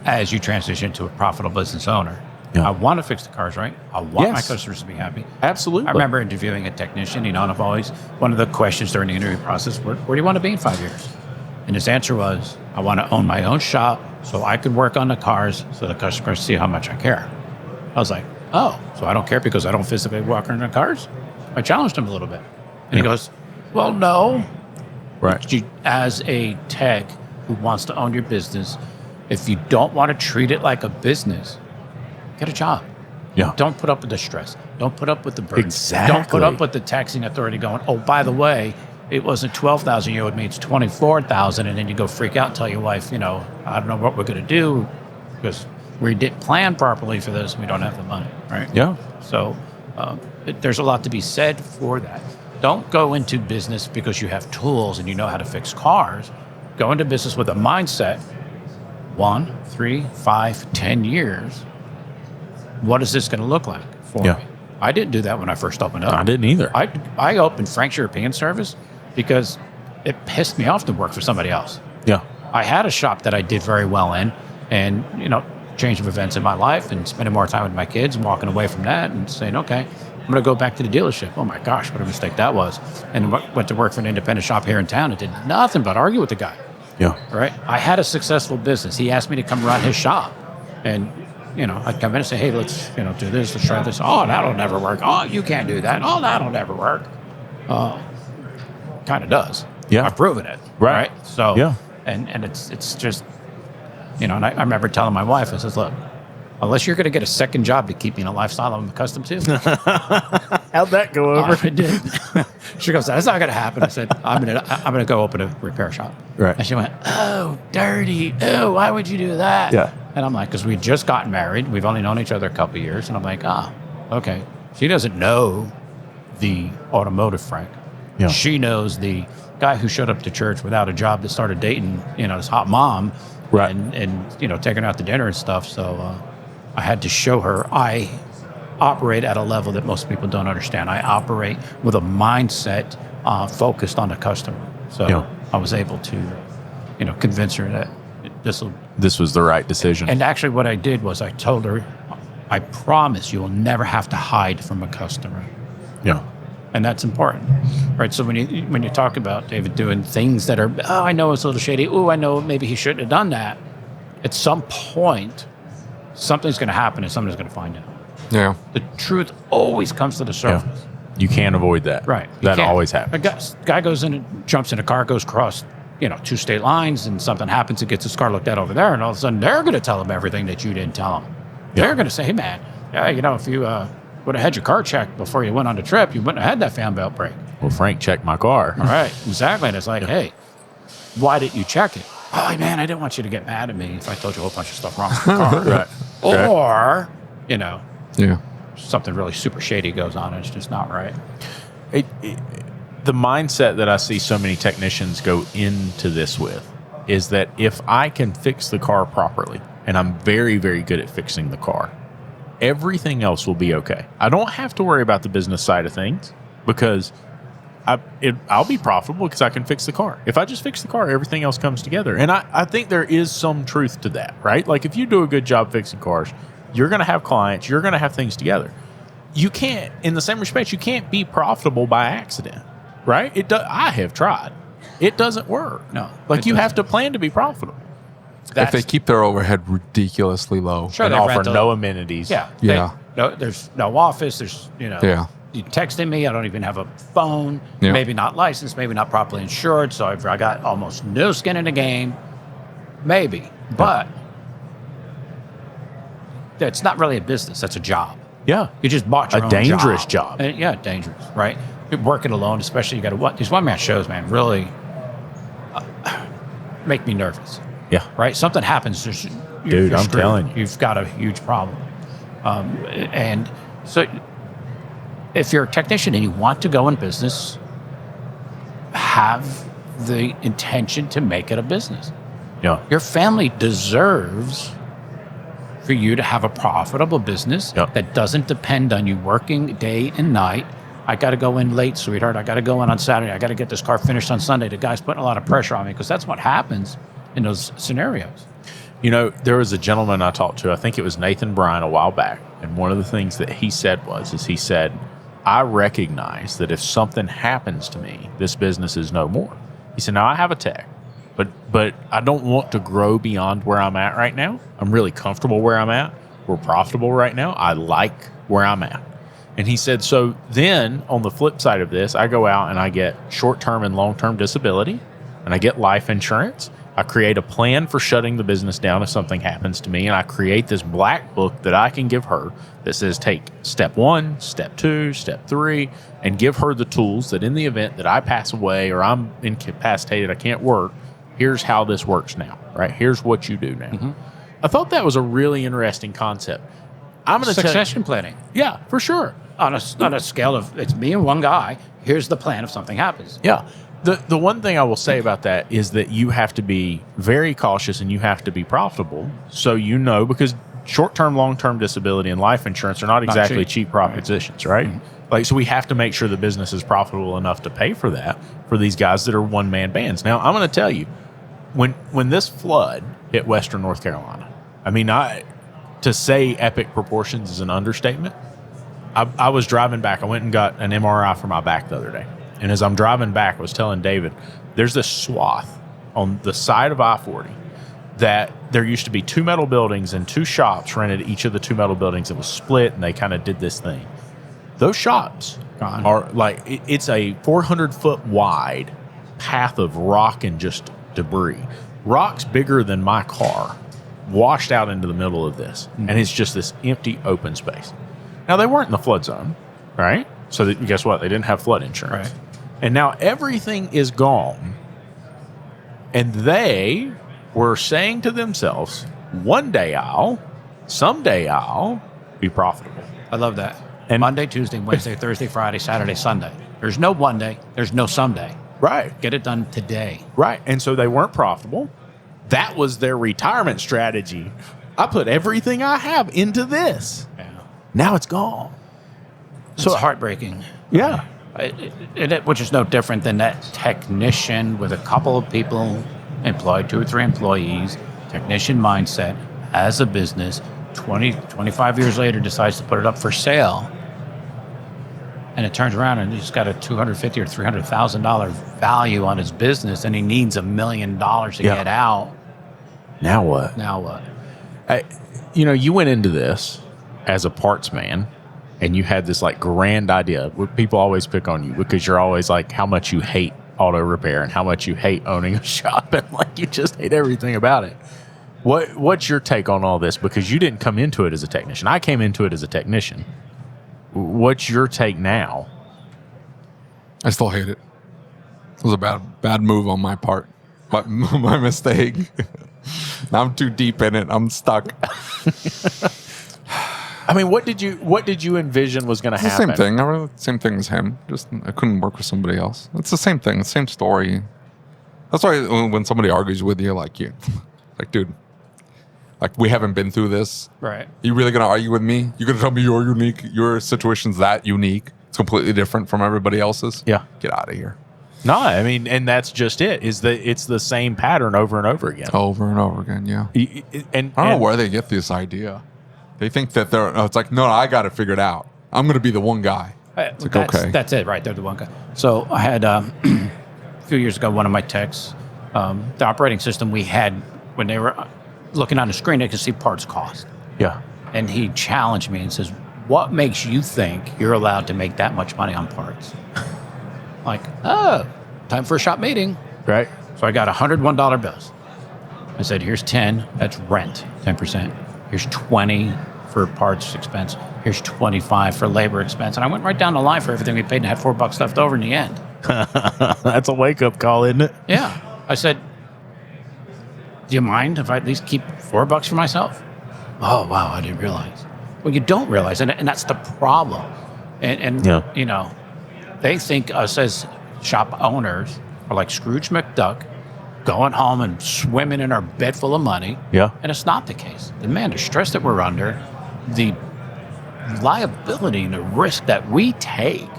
S3: as you transition to a profitable business owner.
S2: Yeah.
S3: I want to fix the cars right. I want my customers to be happy.
S2: Absolutely.
S3: I remember interviewing a technician, and I've always, one of the questions during the interview process, where do you want to be in 5 years? And his answer was, I want to own my own shop so I can work on the cars so the customers see how much I care. I was like, oh, so I don't care because I don't physically walk around the cars? I challenged him a little bit. And he goes, well, no.
S2: Right.
S3: As a tech who wants to own your business, if you don't want to treat it like a business, get a job.
S2: Yeah.
S3: Don't put up with the stress. Don't put up with the burden.
S2: Exactly.
S3: Don't put up with the taxing authority going, oh, by the way, it wasn't $12,000 you owed me, it's $24,000, and then you go freak out and tell your wife, I don't know what we're going to do because we didn't plan properly for this. We don't have the money, right?
S2: Yeah.
S3: So there's a lot to be said for that. Don't go into business because you have tools and you know how to fix cars. Go into business with a mindset, 1, 3, 5, 10 years. What is this going to look like for me? I didn't do that when I first opened up.
S2: I didn't either.
S3: I opened Frank's European Service because it pissed me off to work for somebody else.
S2: Yeah.
S3: I had a shop that I did very well in, and change of events in my life and spending more time with my kids and walking away from that and saying, okay, I'm going to go back to the dealership. Oh my gosh, what a mistake that was. And went to work for an independent shop here in town and did nothing but argue with the guy.
S2: Yeah.
S3: Right. I had a successful business. He asked me to come run his shop, and I'd come in and say, hey, let's do this, let's try this. Oh, that'll never work. Oh, you can't do that. Oh, that'll never work. Kind of does.
S2: Yeah.
S3: I've proven it.
S2: Right.
S3: So
S2: yeah.
S3: And it's just, and I remember telling my wife, I says, look, unless you're going to get a second job to keep me in a lifestyle I'm accustomed to.
S2: How'd that go over?
S3: I did. She goes, that's not going to happen. I said, I'm going to go open a repair shop.
S2: Right.
S3: And she went, oh, dirty. Oh, why would you do that?
S2: Yeah.
S3: And I'm like, because we just got married. We've only known each other a couple of years. And I'm like, okay. She doesn't know the automotive Frank.
S2: Yeah.
S3: She knows the guy who showed up to church without a job that started dating, his hot mom.
S2: Right.
S3: And taking her out to dinner and stuff. So I had to show her I operate at a level that most people don't understand. I operate with a mindset focused on the customer. So I was able to, convince her that
S2: this was the right decision.
S3: And actually what I did was I told her, I promise you will never have to hide from a customer.
S2: Yeah.
S3: And that's important, right? So when you talk about David doing things that are, I know it's a little shady. Oh, I know maybe he shouldn't have done that. At some point, something's going to happen and somebody's going to find out.
S1: Yeah.
S3: The truth always comes to the surface.
S2: Yeah. You can't avoid that.
S3: Right.
S2: That always happens.
S3: A guy goes in and jumps in a car, goes across, 2 state lines, and something happens and gets his car looked at over there, and all of a sudden they're going to tell him everything that you didn't tell him. Yeah. They're going to say, hey, man, if you would have had your car checked before you went on the trip, you wouldn't have had that fan belt break.
S2: Well, Frank checked my car.
S3: All right, exactly. And it's like, hey, why didn't you check it? Oh, man, I didn't want you to get mad at me if I told you a whole bunch of stuff wrong with the car.
S2: Right.
S3: Or,
S1: Yeah.
S3: something really super shady goes on and it's just not right.
S2: The mindset that I see so many technicians go into this with is that if I can fix the car properly, and I'm very, very good at fixing the car, everything else will be okay. I don't have to worry about the business side of things because I'll be profitable because I can fix the car. If I just fix the car, everything else comes together. And I think there is some truth to that, right? Like if you do a good job fixing cars, you're going to have clients, you're going to have things together. You can't, in the same respect, you can't be profitable by accident, right? I have tried. It doesn't work.
S3: No.
S2: Like you have to plan to be profitable.
S1: If they keep their overhead ridiculously low.
S3: Sure,
S2: And
S3: they
S2: offer
S3: rent
S2: no amenities.
S3: Yeah.
S1: Yeah.
S3: There's no office. There's,
S1: Yeah.
S3: you texting me. I don't even have a phone.
S1: Yeah.
S3: Maybe not licensed. Maybe not properly insured. So I got almost no skin in the game. Maybe, but it's not really a business. That's a job.
S2: Yeah.
S3: You just bought your
S2: A
S3: own
S2: dangerous job.
S3: And, yeah, dangerous, right? You're working alone, especially you got to these one-man shows, man, really make me nervous,
S2: Yeah.
S3: right? Something happens,
S2: Dude, I'm
S3: screwed.
S2: telling you.
S3: You've got a huge problem. And so if you're a technician and you want to go in business, have the intention to make it a business.
S2: Yeah.
S3: Your family deserves for you to have a profitable business that doesn't depend on you working day and night. I got to go in late, sweetheart. I got to go in on Saturday. I got to get this car finished on Sunday. The guy's putting a lot of pressure on me because that's what happens in those scenarios.
S2: You know, there was a gentleman I talked to, I think it was Nathan Bryan a while back, and one of the things that he said he said, I recognize that if something happens to me, this business is no more. He said, now I have a tech, but I don't want to grow beyond where I'm at right now. I'm really comfortable where I'm at. We're profitable right now. I like where I'm at. And he said, so then on the flip side of this, I go out and I get short-term and long-term disability, and I get life insurance. I create a plan for shutting the business down if something happens to me, and I create this black book that I can give her that says take step 1, step 2, step 3, and give her the tools that in the event that I pass away or I'm incapacitated, I can't work, here's how this works now, right? Here's what you do now. Mm-hmm. I thought that was a really interesting concept. I'm going to
S3: succession planning.
S2: Yeah, for sure.
S3: On a scale of it's me and one guy, here's the plan if something happens.
S2: Yeah. The one thing I will say about that is that you have to be very cautious and you have to be profitable. So because short-term, long-term disability and life insurance are not exactly cheap propositions, right? Mm-hmm. Like, so we have to make sure the business is profitable enough to pay for that for these guys that are one-man bands. Now, I'm going to tell you, when this flood hit Western North Carolina, I mean, to say epic proportions is an understatement. I was driving back. I went and got an MRI for my back the other day. And as I'm driving back, I was telling David, there's this swath on the side of I-40 that there used to be 2 metal buildings and 2 shops rented each of the 2 metal buildings. It was split, and they kind of did this thing. Those shops are like, it's a 400-foot wide path of rock and just debris. Rocks bigger than my car washed out into the middle of this. Mm-hmm. And it's just this empty open space. Now, they weren't in the flood zone, right? So guess what? They didn't have flood insurance. Right. And now everything is gone. And they were saying to themselves, someday I'll be profitable.
S3: I love that. And Monday, Tuesday, Wednesday, Thursday, Friday, Saturday, Sunday. There's no one day. There's no someday.
S2: Right.
S3: Get it done today.
S2: Right. And so they weren't profitable. That was their retirement strategy. I put everything I have into this. Yeah. Now it's gone.
S3: It's heartbreaking.
S2: Yeah.
S3: Which is no different than that technician with a couple of people employed, 2 or 3 employees, technician mindset, as a business, 20, 25 years later decides to put it up for sale. And it turns around and he's got a $250,000 or $300,000 value on his business, and he needs $1 million to get out.
S2: Now what? You went into this as a parts man, and you had this like grand idea. People always pick on you because you're always like how much you hate auto repair and how much you hate owning a shop, and like you just hate everything about it. What's your take on all this? Because you didn't come into it as a technician. I came into it as a technician. What's your take now?
S1: I still hate it. It was a bad move on my part. My mistake. Now I'm too deep in it. I'm stuck.
S2: I mean, what did you envision was going to happen?
S1: The same thing. Same thing as him. Just I couldn't work with somebody else. It's the same thing. The same story. That's why when somebody argues with you, like dude, like we haven't been through this.
S3: Right.
S1: You really gonna argue with me? You gonna tell me you're unique? Your situation's that unique? It's completely different from everybody else's.
S2: Yeah.
S1: Get out of here.
S2: No, I mean, and that's just it. It's the same pattern over and over again.
S1: Over and over again. Yeah.
S2: And
S1: I don't know where they get this idea. They think that it's like, no, I got it figured out. I'm going to be the one guy. It's like, okay.
S3: That's it, right? They're the one guy. So I had, a few years ago, one of my techs, the operating system we had, when they were looking on the screen, they could see parts cost.
S2: Yeah.
S3: And he challenged me and says, what makes you think you're allowed to make that much money on parts? Like, oh, time for a shop meeting.
S2: Right.
S3: So I got $101 bills. I said, here's 10, that's rent, 10%. Here's 20 for parts expense. Here's 25 for labor expense. And I went right down the line for everything we paid and had $4 left over in the end.
S2: That's a wake-up call, isn't it?
S3: Yeah. I said, do you mind if I at least keep $4 for myself? Oh, wow, I didn't realize. Well, you don't realize, and that's the problem. And you know, they think us as shop owners are like Scrooge McDuck, going home and swimming in our bed full of money.
S2: Yeah.
S3: And it's not the case. And man, the stress that we're under, the liability and the risk that we take,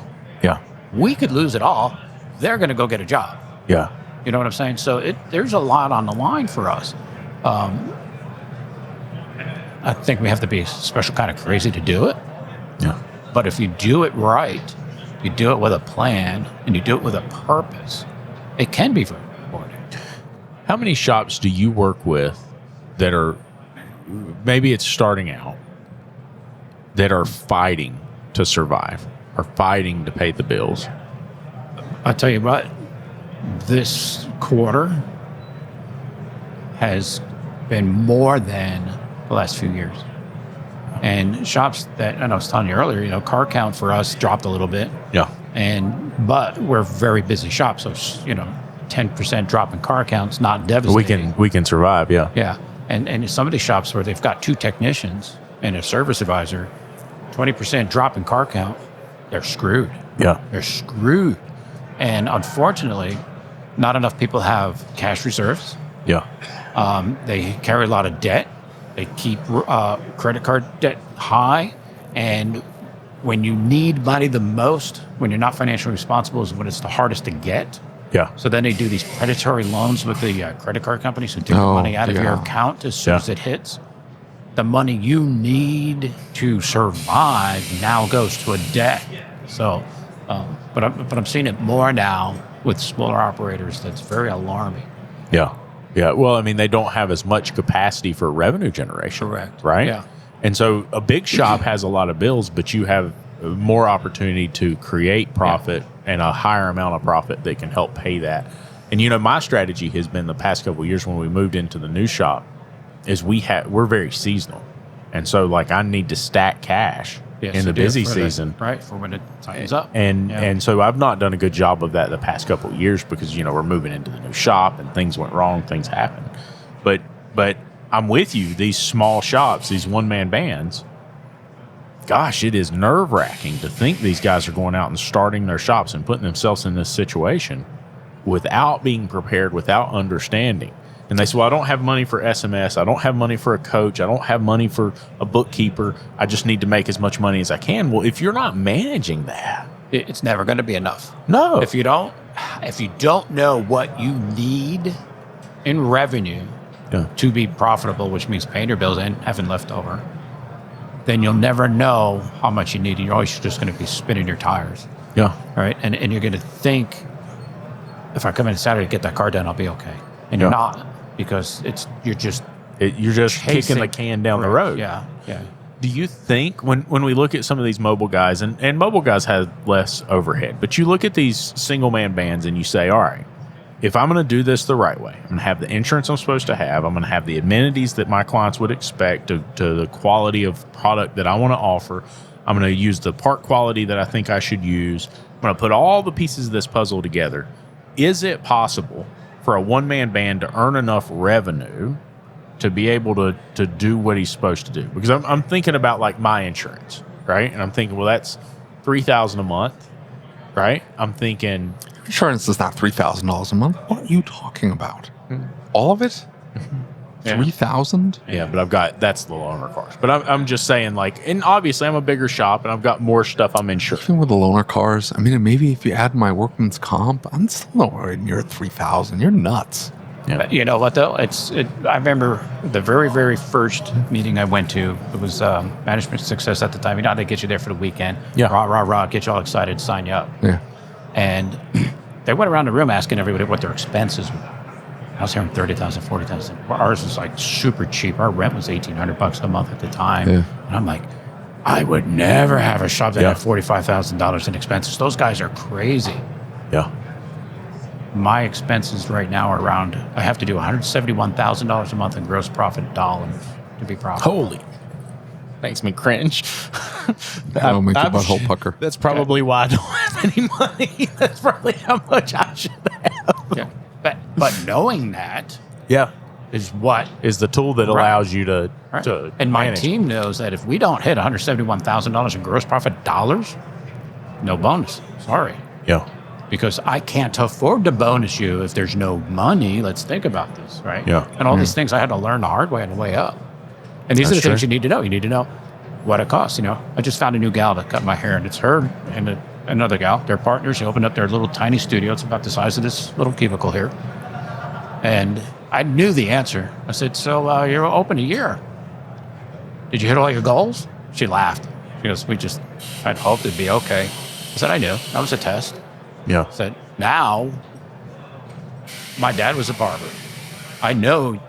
S2: Yeah.
S3: we could lose it all. They're going to go get a job.
S2: Yeah.
S3: You know what I'm saying? So there's a lot on the line for us. I think we have to be a special kind of crazy to do it.
S2: Yeah.
S3: But if you do it right, you do it with a plan, and you do it with a purpose, it can be very rewarding.
S2: How many shops do you work with that are, maybe it's starting out, that are fighting to survive, are fighting to pay the bills?
S3: I'll tell you what, this quarter has been more than the last few years. And shops that, and I was telling you earlier, you know, car count for us dropped a little bit.
S2: Yeah.
S3: But we're very busy shops, so, you know, 10% drop in car count's not devastating.
S2: We can survive, yeah.
S3: Yeah. And some of these shops where they've got 2 technicians and a service advisor, 20% drop in car count, they're screwed.
S2: Yeah.
S3: They're screwed. And unfortunately, not enough people have cash reserves.
S2: Yeah.
S3: They carry a lot of debt. They keep credit card debt high. And when you need money the most, when you're not financially responsible, is when it's the hardest to get.
S2: Yeah.
S3: So then they do these predatory loans with the credit card companies who take the money out of your account as soon as it hits. The money you need to survive now goes to a debt. So, but I'm seeing it more now with smaller operators. That's very alarming.
S2: Yeah. Yeah. Well, I mean, they don't have as much capacity for revenue generation.
S3: Correct.
S2: Right?
S3: Yeah.
S2: And so a big shop has a lot of bills, but you have more opportunity to create profit and a higher amount of profit that can help pay that. And, you know, my strategy has been the past couple of years when we moved into the new shop is we're very seasonal. And so, like, I need to stack cash in the busy season.
S3: Right, for when it tightens up.
S2: And so I've not done a good job of that the past couple of years because, you know, we're moving into the new shop and things went wrong, things happen. But I'm with you, these small shops, these one-man bands, gosh, it is nerve-wracking to think these guys are going out and starting their shops and putting themselves in this situation without being prepared, without understanding. And they say, well, I don't have money for SMS. I don't have money for a coach. I don't have money for a bookkeeper. I just need to make as much money as I can. Well, if you're not managing that,
S3: it's never going to be enough.
S2: No.
S3: If you don't know what you need in revenue to be profitable, which means paying your bills and having leftover, then you'll never know how much you need. You're always just going to be spinning your tires.
S2: Yeah.
S3: Right. And you're going to think, if I come in Saturday to get that car done, I'll be okay. And you're not, because you're just
S2: kicking the can down the road.
S3: Yeah. Yeah.
S2: Do you think when we look at some of these mobile guys, and mobile guys have less overhead, but you look at these single man bands and you say, all right, if I'm going to do this the right way, I'm going to have the insurance I'm supposed to have, I'm going to have the amenities that my clients would expect to the quality of product that I want to offer, I'm going to use the part quality that I think I should use, I'm going to put all the pieces of this puzzle together. Is it possible for a one-man band to earn enough revenue to be able to do what he's supposed to do? Because I'm thinking about, like, my insurance, right? And I'm thinking, well, that's $3,000 a month, right? I'm thinking
S1: insurance is not $3,000 a month. What are you talking about? All of it?
S3: Yeah.
S1: 3,000?
S2: Yeah, but that's the loaner cars. But I'm just saying, like, and obviously I'm a bigger shop and I've got more stuff I'm insured.
S1: Even with the loaner cars, I mean, maybe if you add my workman's comp, I'm still nowhere near 3,000. You're nuts.
S2: Yeah.
S3: But you know what, though? I remember the very, very first meeting I went to. It was Management Success at the time. You know how they get you there for the weekend?
S2: Yeah.
S3: Rah, rah, rah, get you all excited, sign you up.
S1: Yeah.
S3: And they went around the room asking everybody what their expenses were. I was hearing $30,000, $40,000. Ours was like super cheap. Our rent was $1,800 a month at the time.
S1: Yeah.
S3: And I'm like, I would never have a shop that had $45,000 in expenses. Those guys are crazy.
S2: Yeah.
S3: My expenses right now are around, I have to do $171,000 a month in gross profit dollars to be profitable.
S2: Holy. Makes me cringe.
S1: That'll make your butthole pucker.
S2: That's probably why I don't have any money. That's probably how much I should have.
S3: Yeah. But knowing that
S2: Yeah.
S3: is what
S2: Is the tool that allows you to,
S3: right.
S2: to
S3: And my
S2: manage.
S3: team knows that if we don't hit $171,000 in gross profit dollars, no bonus. Sorry.
S2: Yeah.
S3: Because I can't afford to bonus you if there's no money. Let's think about this, right?
S2: Yeah.
S3: And all these things I had to learn the hard way on the way up. And these are the
S2: That's
S3: things
S2: true.
S3: you need to know. You need to know what it costs. You know, I just found a new gal to cut my hair, and it's her and another gal. They're partners. They opened up their little tiny studio. It's about the size of this little cubicle here. And I knew the answer. I said, so you're open a year. Did you hit all your goals? She laughed. She goes, I'd hoped it'd be okay. I said, I knew. That was a test.
S2: Yeah.
S3: I said, now, my dad was a barber. I know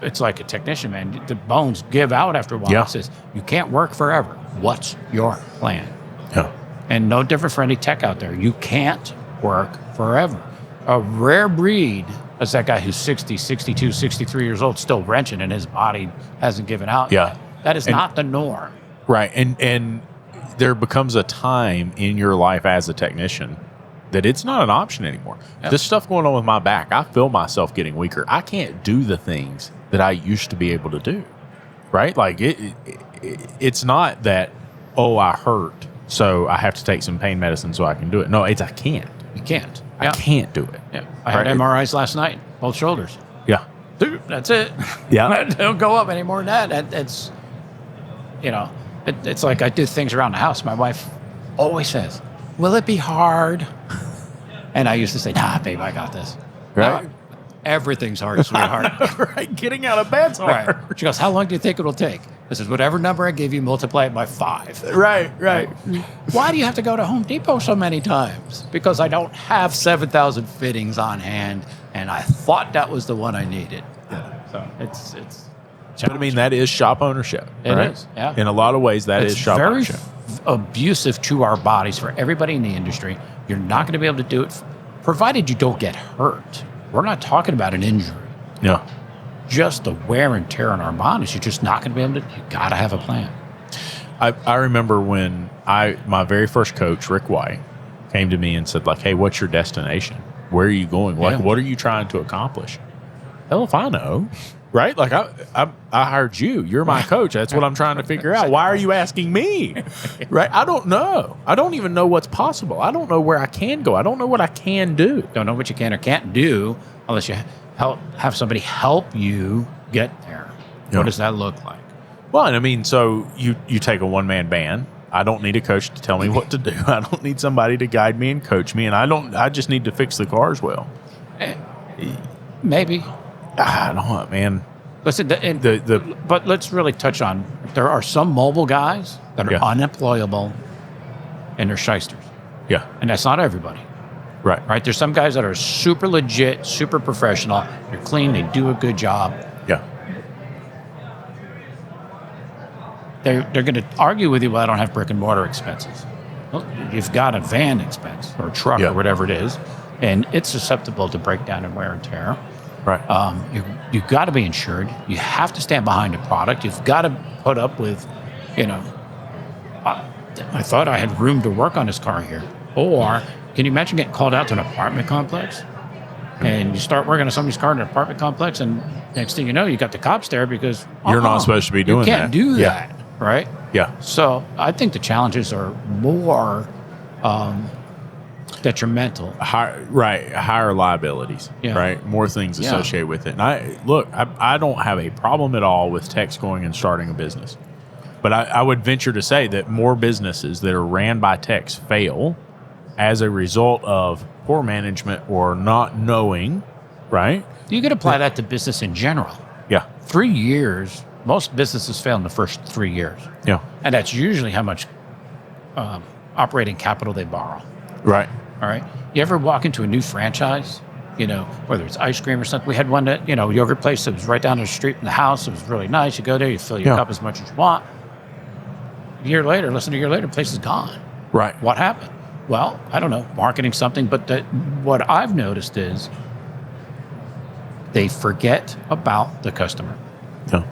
S3: it's like a technician, man. The bones give out after a while.
S2: Yeah.
S3: It says, you can't work forever. What's your plan?
S2: Yeah.
S3: And no different for any tech out there. You can't work forever. A rare breed is that guy who's 60, 62, 63 years old, still wrenching, and his body hasn't given out.
S2: Yeah.
S3: That is
S2: And-
S3: not the norm.
S2: Right. And there becomes a time in your life as a technician that it's not an option anymore.
S3: Yep.
S2: This stuff going on with my back, I feel myself getting weaker. I can't do the things that I used to be able to do. Right? Like it's not that, oh, I hurt, so I have to take some pain medicine so I can do it. No, it's I can't.
S3: You can't.
S2: I can't do it.
S3: Yeah. I had
S2: Right.
S3: MRIs last night, both shoulders.
S2: Yeah.
S3: That's it.
S2: Yeah.
S3: Don't go up any more than that. It's, you know, it's like I do things around the house. My wife always says, will it be hard? And I used to say, nah, babe, I got this.
S2: Right.
S3: No, everything's hard, sweetheart.
S2: Right. Getting out of bed's hard.
S3: Right. She goes, how long do you think it'll take? I says, whatever number I give you, multiply it by 5.
S2: Right.
S3: Why do you have to go to Home Depot so many times? Because I don't have 7,000 fittings on hand, and I thought that was the one I needed. So it's
S2: But I mean, that is shop ownership.
S3: It
S2: right?
S3: is, yeah.
S2: In a lot of ways, that is
S3: it's
S2: shop
S3: very
S2: ownership.
S3: abusive to our bodies for everybody in the industry. You're not going to be able to do it, provided you don't get hurt. We're not talking about an injury.
S2: Yeah.
S3: Just the wear and tear on our bodies. You're just not going to be able to. You got to have a plan.
S2: I remember when my very first coach, Rick White, came to me and said, like, hey, what's your destination? Where are you going? Like,
S3: Yeah.
S2: what are you trying to accomplish? Hell if I know. Right? Like, I hired you. You're my coach. That's what I'm trying to figure out. Why are you asking me? Right? I don't know. I don't even know what's possible. I don't know where I can go. I don't know what I can do.
S3: Don't know what you can or can't do unless you have somebody help you get there.
S2: Yeah.
S3: What does that look like?
S2: Well, and I mean, so you take a one-man band. I don't need a coach to tell me what to do. I don't need somebody to guide me and coach me. And I just need to fix the cars well.
S3: Maybe.
S2: I don't know, man.
S3: Listen, but let's really touch on, there are some mobile guys that are
S2: Yeah.
S3: unemployable and they're shysters.
S2: Yeah.
S3: And that's not everybody,
S2: Right.
S3: right? There's some guys that are super legit, super professional. They're clean. They do a good job.
S2: Yeah.
S3: They're going to argue with you, well, I don't have brick and mortar expenses. Well, you've got a van expense or a truck
S2: Yeah.
S3: or whatever it is, and it's susceptible to breakdown and wear and tear.
S2: Right.
S3: You've got to be insured. You have to stand behind a product. You've got to put up with, I thought I had room to work on this car here. Or can you imagine getting called out to an apartment complex? And you start working on somebody's car in an apartment complex, and next thing you know, you got the cops there because
S2: You're not supposed to be doing
S3: You can't
S2: that.
S3: do
S2: Yeah.
S3: that, right?
S2: Yeah.
S3: So I think the challenges are more detrimental.
S2: Higher liabilities.
S3: Yeah.
S2: Right. More things
S3: Yeah.
S2: associated with it. And I don't have a problem at all with techs going and starting a business. But I would venture to say that more businesses that are ran by techs fail as a result of poor management or not knowing, right?
S3: You could apply that to business in general.
S2: Yeah.
S3: 3 years, most businesses fail in the first 3 years.
S2: Yeah.
S3: And that's usually how much operating capital they borrow.
S2: Right.
S3: All right. You ever walk into a new franchise, whether it's ice cream or something? We had one that, yogurt place that was right down the street from the house. It was really nice. You go there, you fill your
S2: Yeah.
S3: cup as much as you want. A year later, less than a year later, the place is gone.
S2: Right.
S3: What happened? Well, I don't know, marketing something, but what I've noticed is they forget about the customer.
S2: Yeah.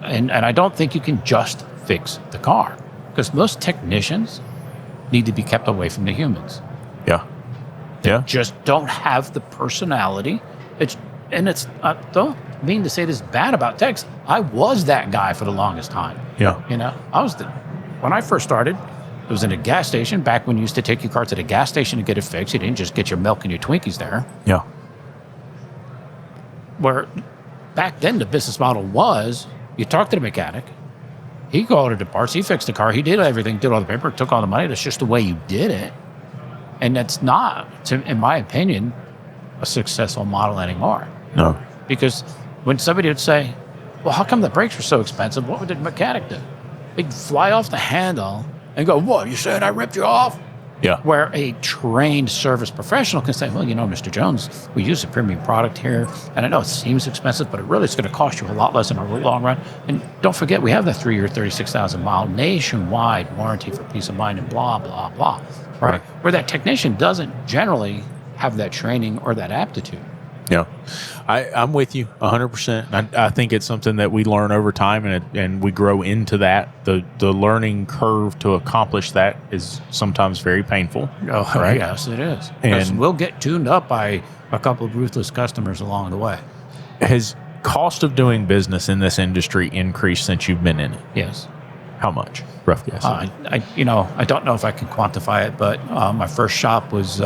S3: And I don't think you can just fix the car, because most technicians need to be kept away from the humans.
S2: Yeah. Yeah.
S3: Just don't have the personality. I don't mean to say this bad about techs. I was that guy for the longest time.
S2: Yeah.
S3: When I first started, it was in a gas station back when you used to take your car to the gas station to get it fixed. You didn't just get your milk and your Twinkies there.
S2: Yeah.
S3: Where back then the business model was you talk to the mechanic, he ordered the parts, he fixed the car, he did everything, did all the paperwork, took all the money. That's just the way you did it. And that's not, in my opinion, a successful model anymore.
S2: No.
S3: Because when somebody would say, well, how come the brakes were so expensive? What would the mechanic do? They'd fly off the handle and go, what, you saying I ripped you off?
S2: Yeah.
S3: Where a trained service professional can say, well, Mr. Jones, we use a premium product here, and I know it seems expensive, but it really is going to cost you a lot less in the long run. And don't forget, we have the 3-year, 36,000-mile nationwide warranty for peace of mind and blah, blah, blah. Right? Where that technician doesn't generally have that training or that aptitude.
S2: Yeah, I'm with you 100%. I think it's something that we learn over time, and we grow into that. The learning curve to accomplish that is sometimes very painful.
S3: Oh,
S2: right?
S3: Yes, it is.
S2: And
S3: we'll get tuned up by a couple of ruthless customers along the way.
S2: Has cost of doing business in this industry increased since you've been in it?
S3: Yes.
S2: How much? Rough guess.
S3: I don't know if I can quantify it, but my first shop was.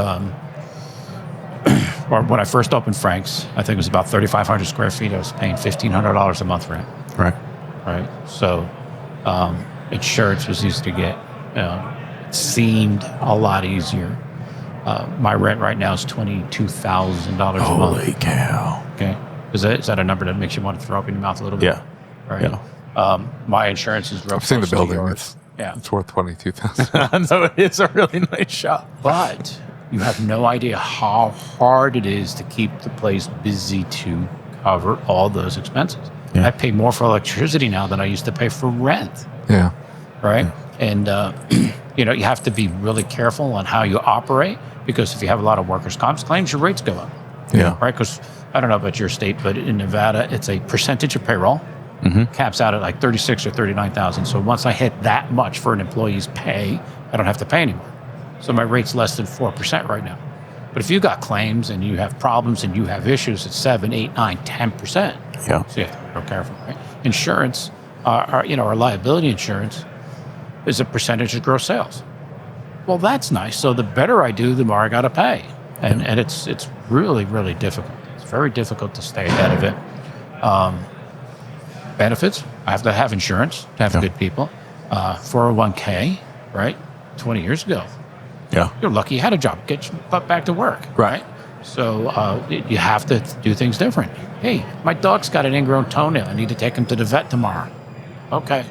S3: Or when I first opened Frank's, I think it was about 3,500 square feet. I was paying $1,500 a month rent.
S2: Right.
S3: Right. So insurance was easy to get. It seemed a lot easier. My rent right now is $22,000 a month.
S2: Holy cow.
S3: Okay. Is that a number that makes you want to throw up in your mouth a little bit?
S2: Yeah.
S3: Right.
S2: Yeah.
S3: My insurance is real.
S1: I've seen the
S3: close to
S1: building.
S3: yours.
S1: It's worth $22,000.
S2: I know it's a really nice shop.
S3: But you have no idea how hard it is to keep the place busy to cover all those expenses.
S2: Yeah.
S3: I pay more for electricity now than I used to pay for rent.
S1: Yeah.
S3: Right. Yeah. And, you have to be really careful on how you operate, because if you have a lot of workers' comp claims, your rates go up.
S1: Yeah.
S3: Right. Because I don't know about your state, but in Nevada, it's a percentage of payroll. Mm-hmm. Caps out at like 36 or 39,000. So once I hit that much for an employee's pay, I don't have to pay anymore. So my rate's less than 4% right now. But if you got claims and you have problems and you have issues, it's 7, 8, 9, 10%.
S2: Yeah.
S3: So you have to be real careful, right? Insurance, our liability insurance is a percentage of gross sales. Well, that's nice. So the better I do, the more I got to pay. And it's really, really difficult. It's very difficult to stay ahead of it. Benefits, I have to have insurance to have good people. 401k, right? 20 years ago.
S2: Yeah.
S3: You're lucky you had a job. Get your butt back to work.
S2: Right.
S3: So you have to do things different. Hey, my dog's got an ingrown toenail. I need to take him to the vet tomorrow. Okay.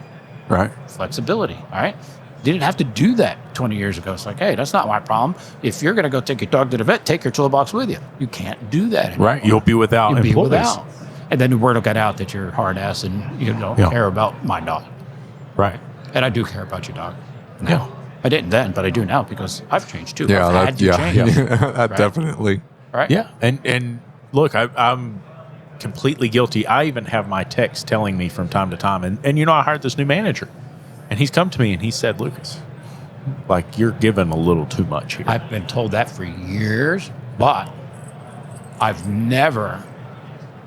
S2: Right.
S3: Flexibility. All right. Didn't have to do that 20 years ago. It's like, hey, that's not my problem. If you're going to go take your dog to the vet, take your toolbox with you. You can't do that anymore.
S2: Right. You'll be without
S3: You'll
S2: employees.
S3: be without. And then the word will get out that you're hard ass and you don't care about my dog.
S2: Right.
S3: And I do care about your dog. No.
S2: Yeah.
S3: I didn't then, but I do now because I've changed too.
S1: Yeah,
S3: I've had to change.
S1: that definitely.
S3: Right?
S2: Yeah. And look, I'm completely guilty. I even have my techs telling me from time to time, and I hired this new manager, and he's come to me and he said, Lucas, like, you're giving a little too much here.
S3: I've been told that for years, but I've never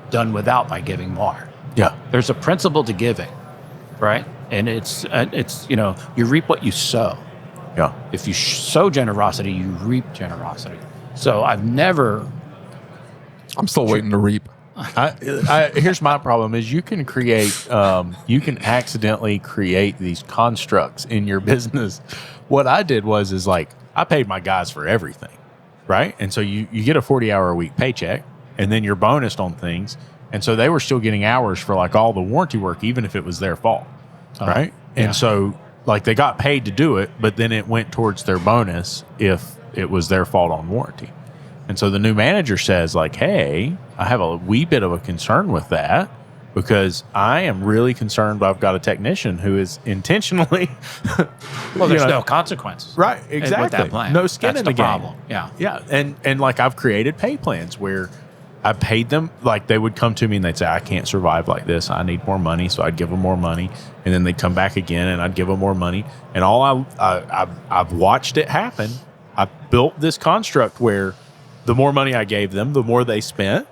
S3: done without by giving more.
S2: Yeah.
S3: There's a principle to giving, right? And it's you reap what you sow.
S2: Yeah.
S3: If you sow generosity, you reap generosity. So I've never.
S1: I'm still waiting to reap.
S2: Here's my problem: is you can accidentally create these constructs in your business. What I did is like I paid my guys for everything, right? And so you get a 40-hour a week paycheck, and then you're bonused on things, and so they were still getting hours for like all the warranty work, even if it was their fault, right?
S3: Yeah.
S2: And so like they got paid to do it, but then it went towards their bonus if it was their fault on warranty. And so the new manager says like, hey, I have a wee bit of a concern with that. because I am really concerned. I've got a technician who is intentionally.
S3: Well, there's no consequences.
S2: Right, exactly.
S3: With that plan.
S2: No skin
S3: That's
S2: in the game.
S3: problem. Yeah.
S2: Yeah. And like I've created pay plans where I paid them, like they would come to me and they'd say, I can't survive like this. I need more money. So I'd give them more money. And then they'd come back again and I'd give them more money. And I've watched it happen. I built this construct where the more money I gave them, the more they spent.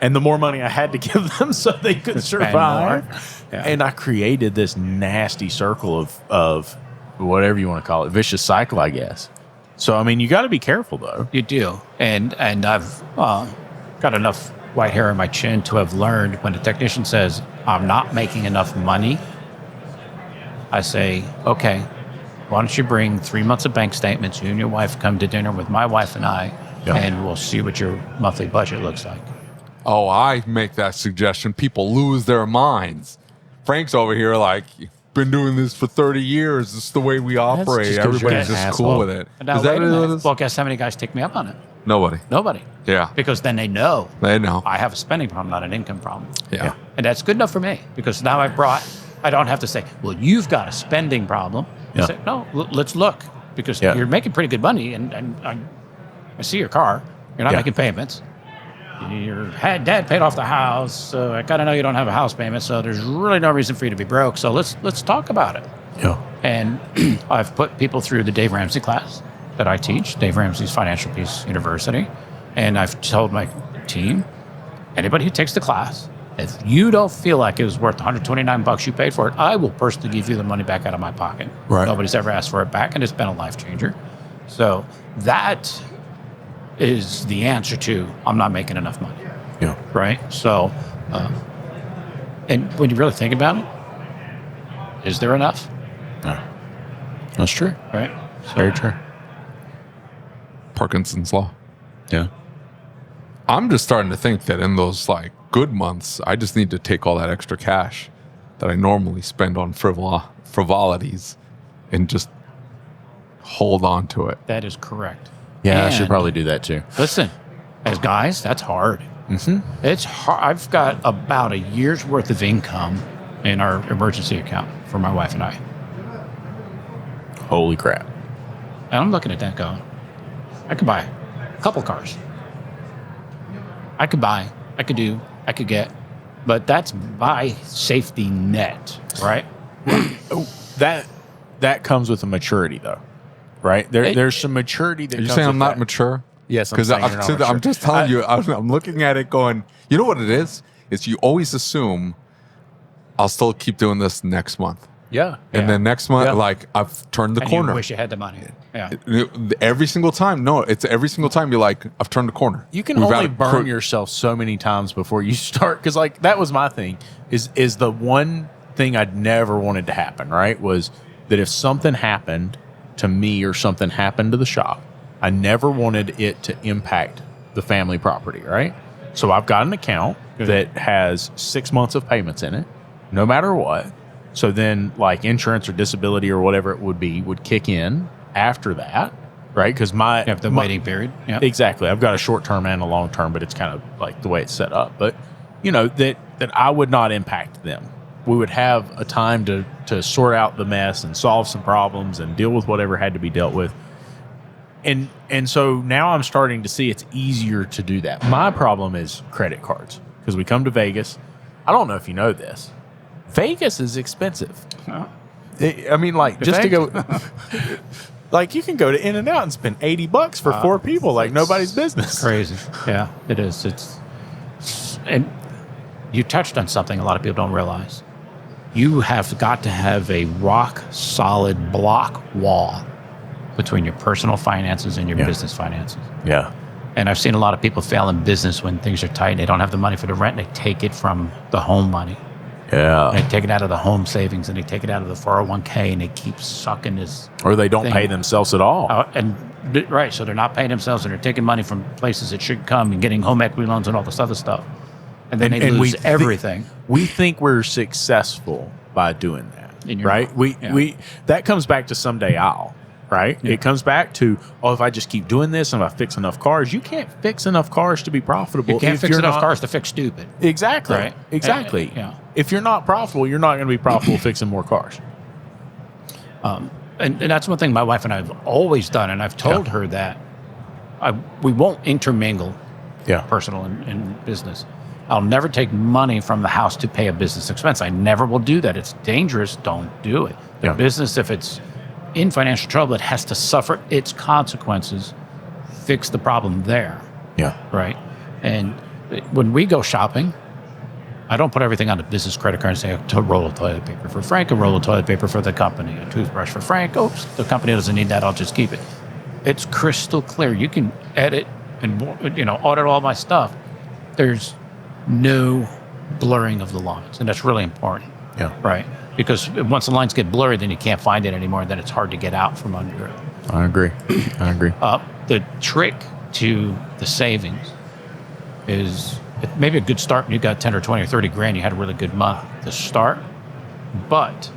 S2: And the more money I had to give them so they could survive.
S3: Yeah.
S2: And I created this nasty circle of whatever you want to call it, vicious cycle, I guess. So, I mean, you got to be careful, though.
S3: You do. And I've got enough white hair on my chin to have learned when a technician says, I'm not making enough money, I say, okay, why don't you bring 3 months of bank statements? You and your wife come to dinner with my wife and I, and we'll see what your monthly budget looks like.
S1: Oh, I make that suggestion. People lose their minds. Frank's over here like, been doing this for 30 years. This is the way we operate.
S2: just 'cause you're
S1: Everybody's
S2: an
S1: just
S2: asshole.
S1: cool with it.
S3: Now,
S1: Is that
S3: wait a
S1: what
S3: minute.
S1: it is?
S3: Well, guess how many guys take me up on it?
S1: Nobody.
S3: Nobody.
S1: Yeah.
S3: Because then they know
S1: They know.
S3: I have a spending problem, not an income problem.
S1: Yeah.
S3: And that's good enough for me because now I don't have to say, well, you've got a spending problem.
S2: Yeah.
S3: I say, no, let's look because
S2: Yeah.
S3: you're making pretty good money and I see your car. You're not
S2: Yeah.
S3: making payments. Your dad paid off the house. So I got to know you don't have a house payment. So there's really no reason for you to be broke. So let's talk about it.
S2: Yeah.
S3: And I've put people through the Dave Ramsey class that I teach, Dave Ramsey's Financial Peace University. And I've told my team, anybody who takes the class, if you don't feel like it was worth $129 you paid for it, I will personally give you the money back out of my pocket.
S2: Right.
S3: Nobody's ever asked for it back, and it's been a life changer. So that is the answer to I'm not making enough money,
S2: Yeah.
S3: right? So, and when you really think about it, is there enough,
S2: Yeah. That's true.
S3: right? So,
S2: Very true.
S1: Parkinson's law.
S2: Yeah.
S1: I'm just starting to think that in those like good months, I just need to take all that extra cash that I normally spend on frivolities and just hold on to it.
S3: that is correct.
S2: Yeah, I should
S3: And-
S2: probably do that too.
S3: Listen, as guys, that's hard. Mm-hmm. It's hard. I've got about a year's worth of income in our emergency account for my wife and I.
S2: Holy crap.
S3: And I'm looking at that going, I could buy a couple cars. I could get, but that's my safety net, right?
S2: That comes with a maturity, though, right? There's some maturity that
S1: Are you
S2: comes
S1: saying
S2: with
S1: I'm not
S2: that.
S1: mature?
S2: Yes, I'm
S1: Because
S2: saying you're not
S1: I'm
S2: mature.
S1: just telling you, I'm looking at it going, you know what it is? It's you always assume I'll still keep doing this next month.
S2: Yeah.
S1: And then next month,
S2: Yeah.
S1: like I've turned the
S3: And
S1: corner.
S3: you wish you had the money. Yeah.
S1: Every single time. No, it's every single time you're like, I've turned the corner.
S2: You can
S1: We've
S2: only
S1: had a
S2: burn yourself so many times before you start. Because like that was my thing. Is the one thing I'd never wanted to happen. Right? Was that if something happened to me or something happened to the shop, I never wanted it to impact the family property. Right? So I've got an account that has 6 months of payments in it, no matter what. So then, like insurance or disability or whatever it would be, would kick in after that, right? Because
S3: You have the waiting period. Yeah.
S2: Exactly. I've got a short term and a long term, but it's kind of like the way it's set up. But you know that I would not impact them. We would have a time to sort out the mess and solve some problems and deal with whatever had to be dealt with. And so now I'm starting to see it's easier to do that. My problem is credit cards because we come to Vegas. I don't know if you know this. Vegas is expensive. I mean, like just to go, like you can go to In-N-Out and spend $80 for 4 people, like nobody's business.
S3: Crazy. Yeah, it is. And you touched on something a lot of people don't realize. You have got to have a rock solid block wall between your personal finances and your business finances.
S2: Yeah,
S3: And I've seen a lot of people fail in business when things are tight. They don't have the money for the rent. They take it from the home money.
S2: yeah.
S3: And they take it out of the home savings and they take it out of the 401k and they keep sucking this.
S2: Or they don't
S3: thing.
S2: pay themselves at all.
S3: Right. So they're not paying themselves and they're taking money from places that should come and getting home equity loans and all this other stuff. And then they lose everything.
S2: We think we're successful by doing that,
S3: And you're
S2: right?
S3: not. Yeah.
S2: We that comes back to Someday I'll, right? It comes back to, if I just keep doing this and if I fix enough cars, you can't fix enough cars to be profitable.
S3: You can't fix enough cars to fix stupid.
S2: Exactly.
S3: Right?
S2: Exactly.
S3: Yeah.
S2: If you're not profitable, you're not going to be profitable fixing more cars.
S3: And that's one thing my wife and I have always done, and I've told her that we won't intermingle personal and business. I'll never take money from the house to pay a business expense. I never will do that. It's dangerous. Don't do it. The business, if it's in financial trouble, it has to suffer its consequences. Fix the problem there.
S2: Yeah.
S3: Right? And when we go shopping, I don't put everything on a business credit card and say a roll of toilet paper for Frank, a roll of toilet paper for the company, a toothbrush for Frank. Oops, the company doesn't need that. I'll just keep it. It's crystal clear. You can edit and audit all my stuff. There's no blurring of the lines, and that's really important.
S2: Yeah.
S3: Right? Because once the lines get blurry, then you can't find it anymore, and then it's hard to get out from under it.
S2: I agree.
S3: The trick to the savings is maybe a good start when you got 10 or 20 or 30 grand, you had a really good month to start, but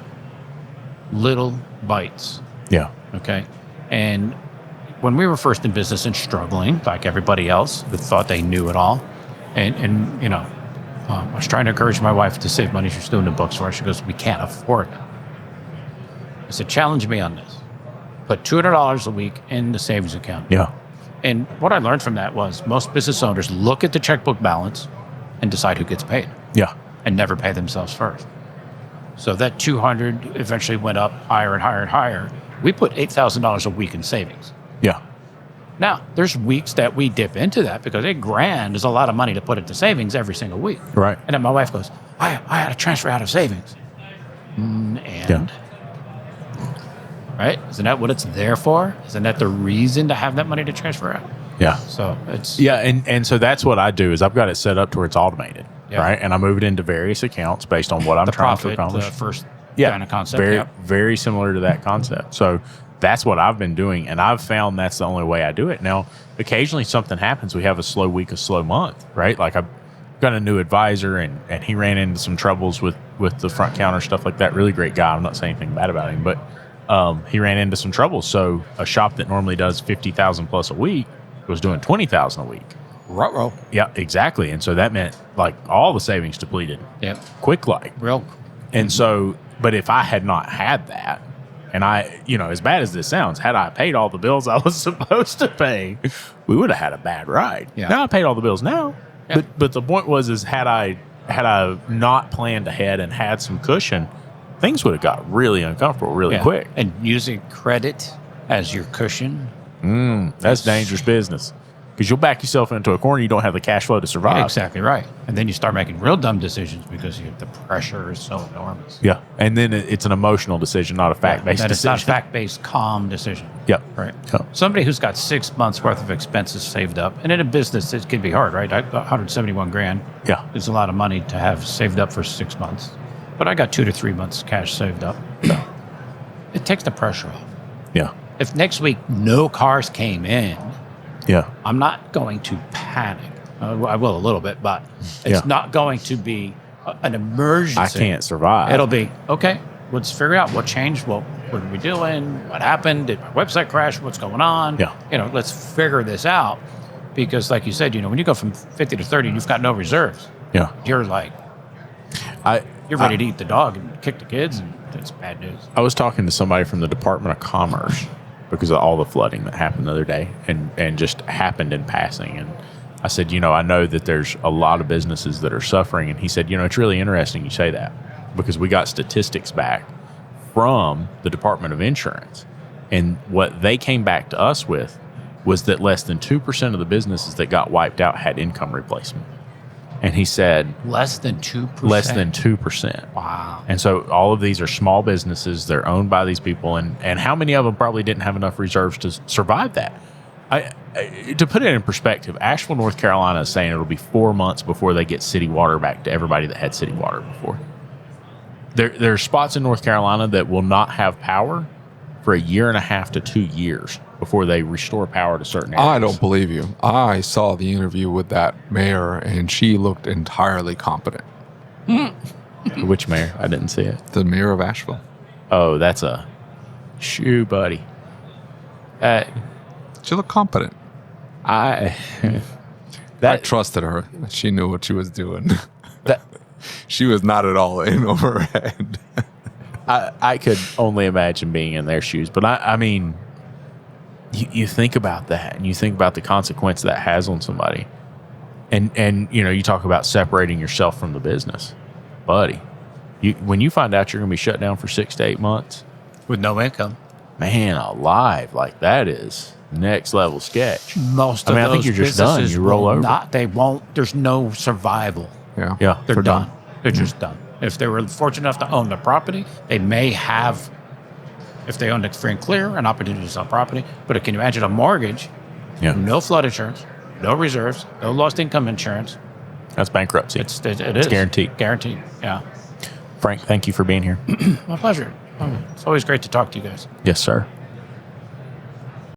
S3: little bites.
S2: Yeah.
S3: Okay. And when we were first in business and struggling, like everybody else, who thought they knew it all, I was trying to encourage my wife to save money. She's doing the books for us. She goes, we can't afford it. I said, challenge me on this. Put $200 a week in the savings account.
S2: Yeah.
S3: And what I learned from that was most business owners look at the checkbook balance and decide who gets paid.
S2: Yeah.
S3: And never pay themselves first. So that 200 eventually went up higher and higher and higher. We put $8,000 a week in savings.
S2: Yeah.
S3: Now, there's weeks that we dip into that because $8,000 is a lot of money to put into savings every single week.
S2: Right.
S3: And then my wife goes, I had to transfer out of savings. Right? Isn't that what it's there for? Isn't that the reason to have that money to transfer out?
S2: Yeah.
S3: So it's...
S2: Yeah, and so that's what I do is I've got it set up to where it's automated, right? And I move it into various accounts based on what I'm trying to accomplish.
S3: The first kind of concept.
S2: Very similar to that concept. So that's what I've been doing, and I've found that's the only way I do it. Now, occasionally something happens. We have a slow week, a slow month, right? Like I've got a new advisor, and he ran into some troubles with the front counter, stuff like that. Really great guy. I'm not saying anything bad about him, but he ran into some trouble. So a shop that normally does $50,000 plus a week was doing $20,000 a week.
S3: Ruh-roh.
S2: Yeah, exactly. And so that meant like all the savings depleted.
S3: Yep.
S2: Quick like.
S3: Real.
S2: And so, but if I had not had that, and I, as bad as this sounds, had I paid all the bills I was supposed to pay, we would have had a bad ride.
S3: Yeah.
S2: Now I paid all the bills now.
S3: Yeah.
S2: But the point was had I not planned ahead and had some cushion, things would have got really uncomfortable really quick.
S3: And using credit as your cushion.
S2: That's dangerous business. Because you'll back yourself into a corner, you don't have the cash flow to survive.
S3: Exactly right. And then you start making real dumb decisions because the pressure is so enormous.
S2: Yeah. And then it's an emotional decision, not a fact-based decision.
S3: It's not a fact-based, calm decision.
S2: Yep.
S3: Right.
S2: Yep.
S3: Somebody who's got 6 months worth of expenses saved up, and in a business, it can be hard, right? I got 171 grand.
S2: Yeah.
S3: It's a lot of money to have saved up for 6 months. But I got 2 to 3 months cash saved up. It takes the pressure off.
S2: Yeah.
S3: If next week no cars came in,
S2: Yeah.
S3: I'm not going to panic. I will a little bit, but it's not going to be an emergency.
S2: I can't survive.
S3: It'll be, okay, let's figure out what changed. What are we doing? What happened? Did my website crash? What's going on?
S2: Yeah.
S3: Let's figure this out. Because like you said, when you go from 50 to 30 and you've got no reserves,
S2: Yeah.
S3: you're like, you're ready to eat the dog and kick the kids, and that's bad news.
S2: I was talking to somebody from the Department of Commerce because of all the flooding that happened the other day and just happened in passing. And I said, I know that there's a lot of businesses that are suffering. And he said, it's really interesting you say that because we got statistics back from the Department of Insurance. And what they came back to us with was that less than 2% of the businesses that got wiped out had income replacement. And he said...
S3: Less than 2%?
S2: Less than 2%.
S3: Wow.
S2: And so all of these are small businesses. They're owned by these people. And how many of them probably didn't have enough reserves to survive that? To put it in perspective, Asheville, North Carolina is saying it'll be 4 months before they get city water back to everybody that had city water before. There are spots in North Carolina that will not have power for a year and a half to 2 years before they restore power to certain areas.
S1: I don't believe you. I saw the interview with that mayor, and she looked entirely competent.
S2: Which mayor? I didn't see it.
S1: The mayor of Asheville.
S2: Oh, that's a shoe, buddy.
S1: She looked competent. I trusted her. She knew what she was doing. She was not at all in over her head.
S2: I could only imagine being in their shoes, but I mean, you think about that, and you think about the consequence that has on somebody, and you talk about separating yourself from the business, buddy. When you find out you're going to be shut down for 6 to 8 months
S3: with no income,
S2: man alive, like that is next level sketch.
S3: Most of
S2: I
S3: those
S2: think you're just done. You roll over.
S3: They won't. There's no survival.
S1: Yeah.
S3: They're done. They're just done. If they were fortunate enough to own the property, they may have, if they owned it free and clear, an opportunity to sell property. But can you imagine a mortgage?
S2: Yeah.
S3: No flood insurance, no reserves, no lost income insurance.
S2: That's bankruptcy.
S3: It is.
S2: It's guaranteed.
S3: Guaranteed. Yeah.
S2: Frank, thank you for being here.
S3: My pleasure. It's always great to talk to you guys.
S2: Yes, sir.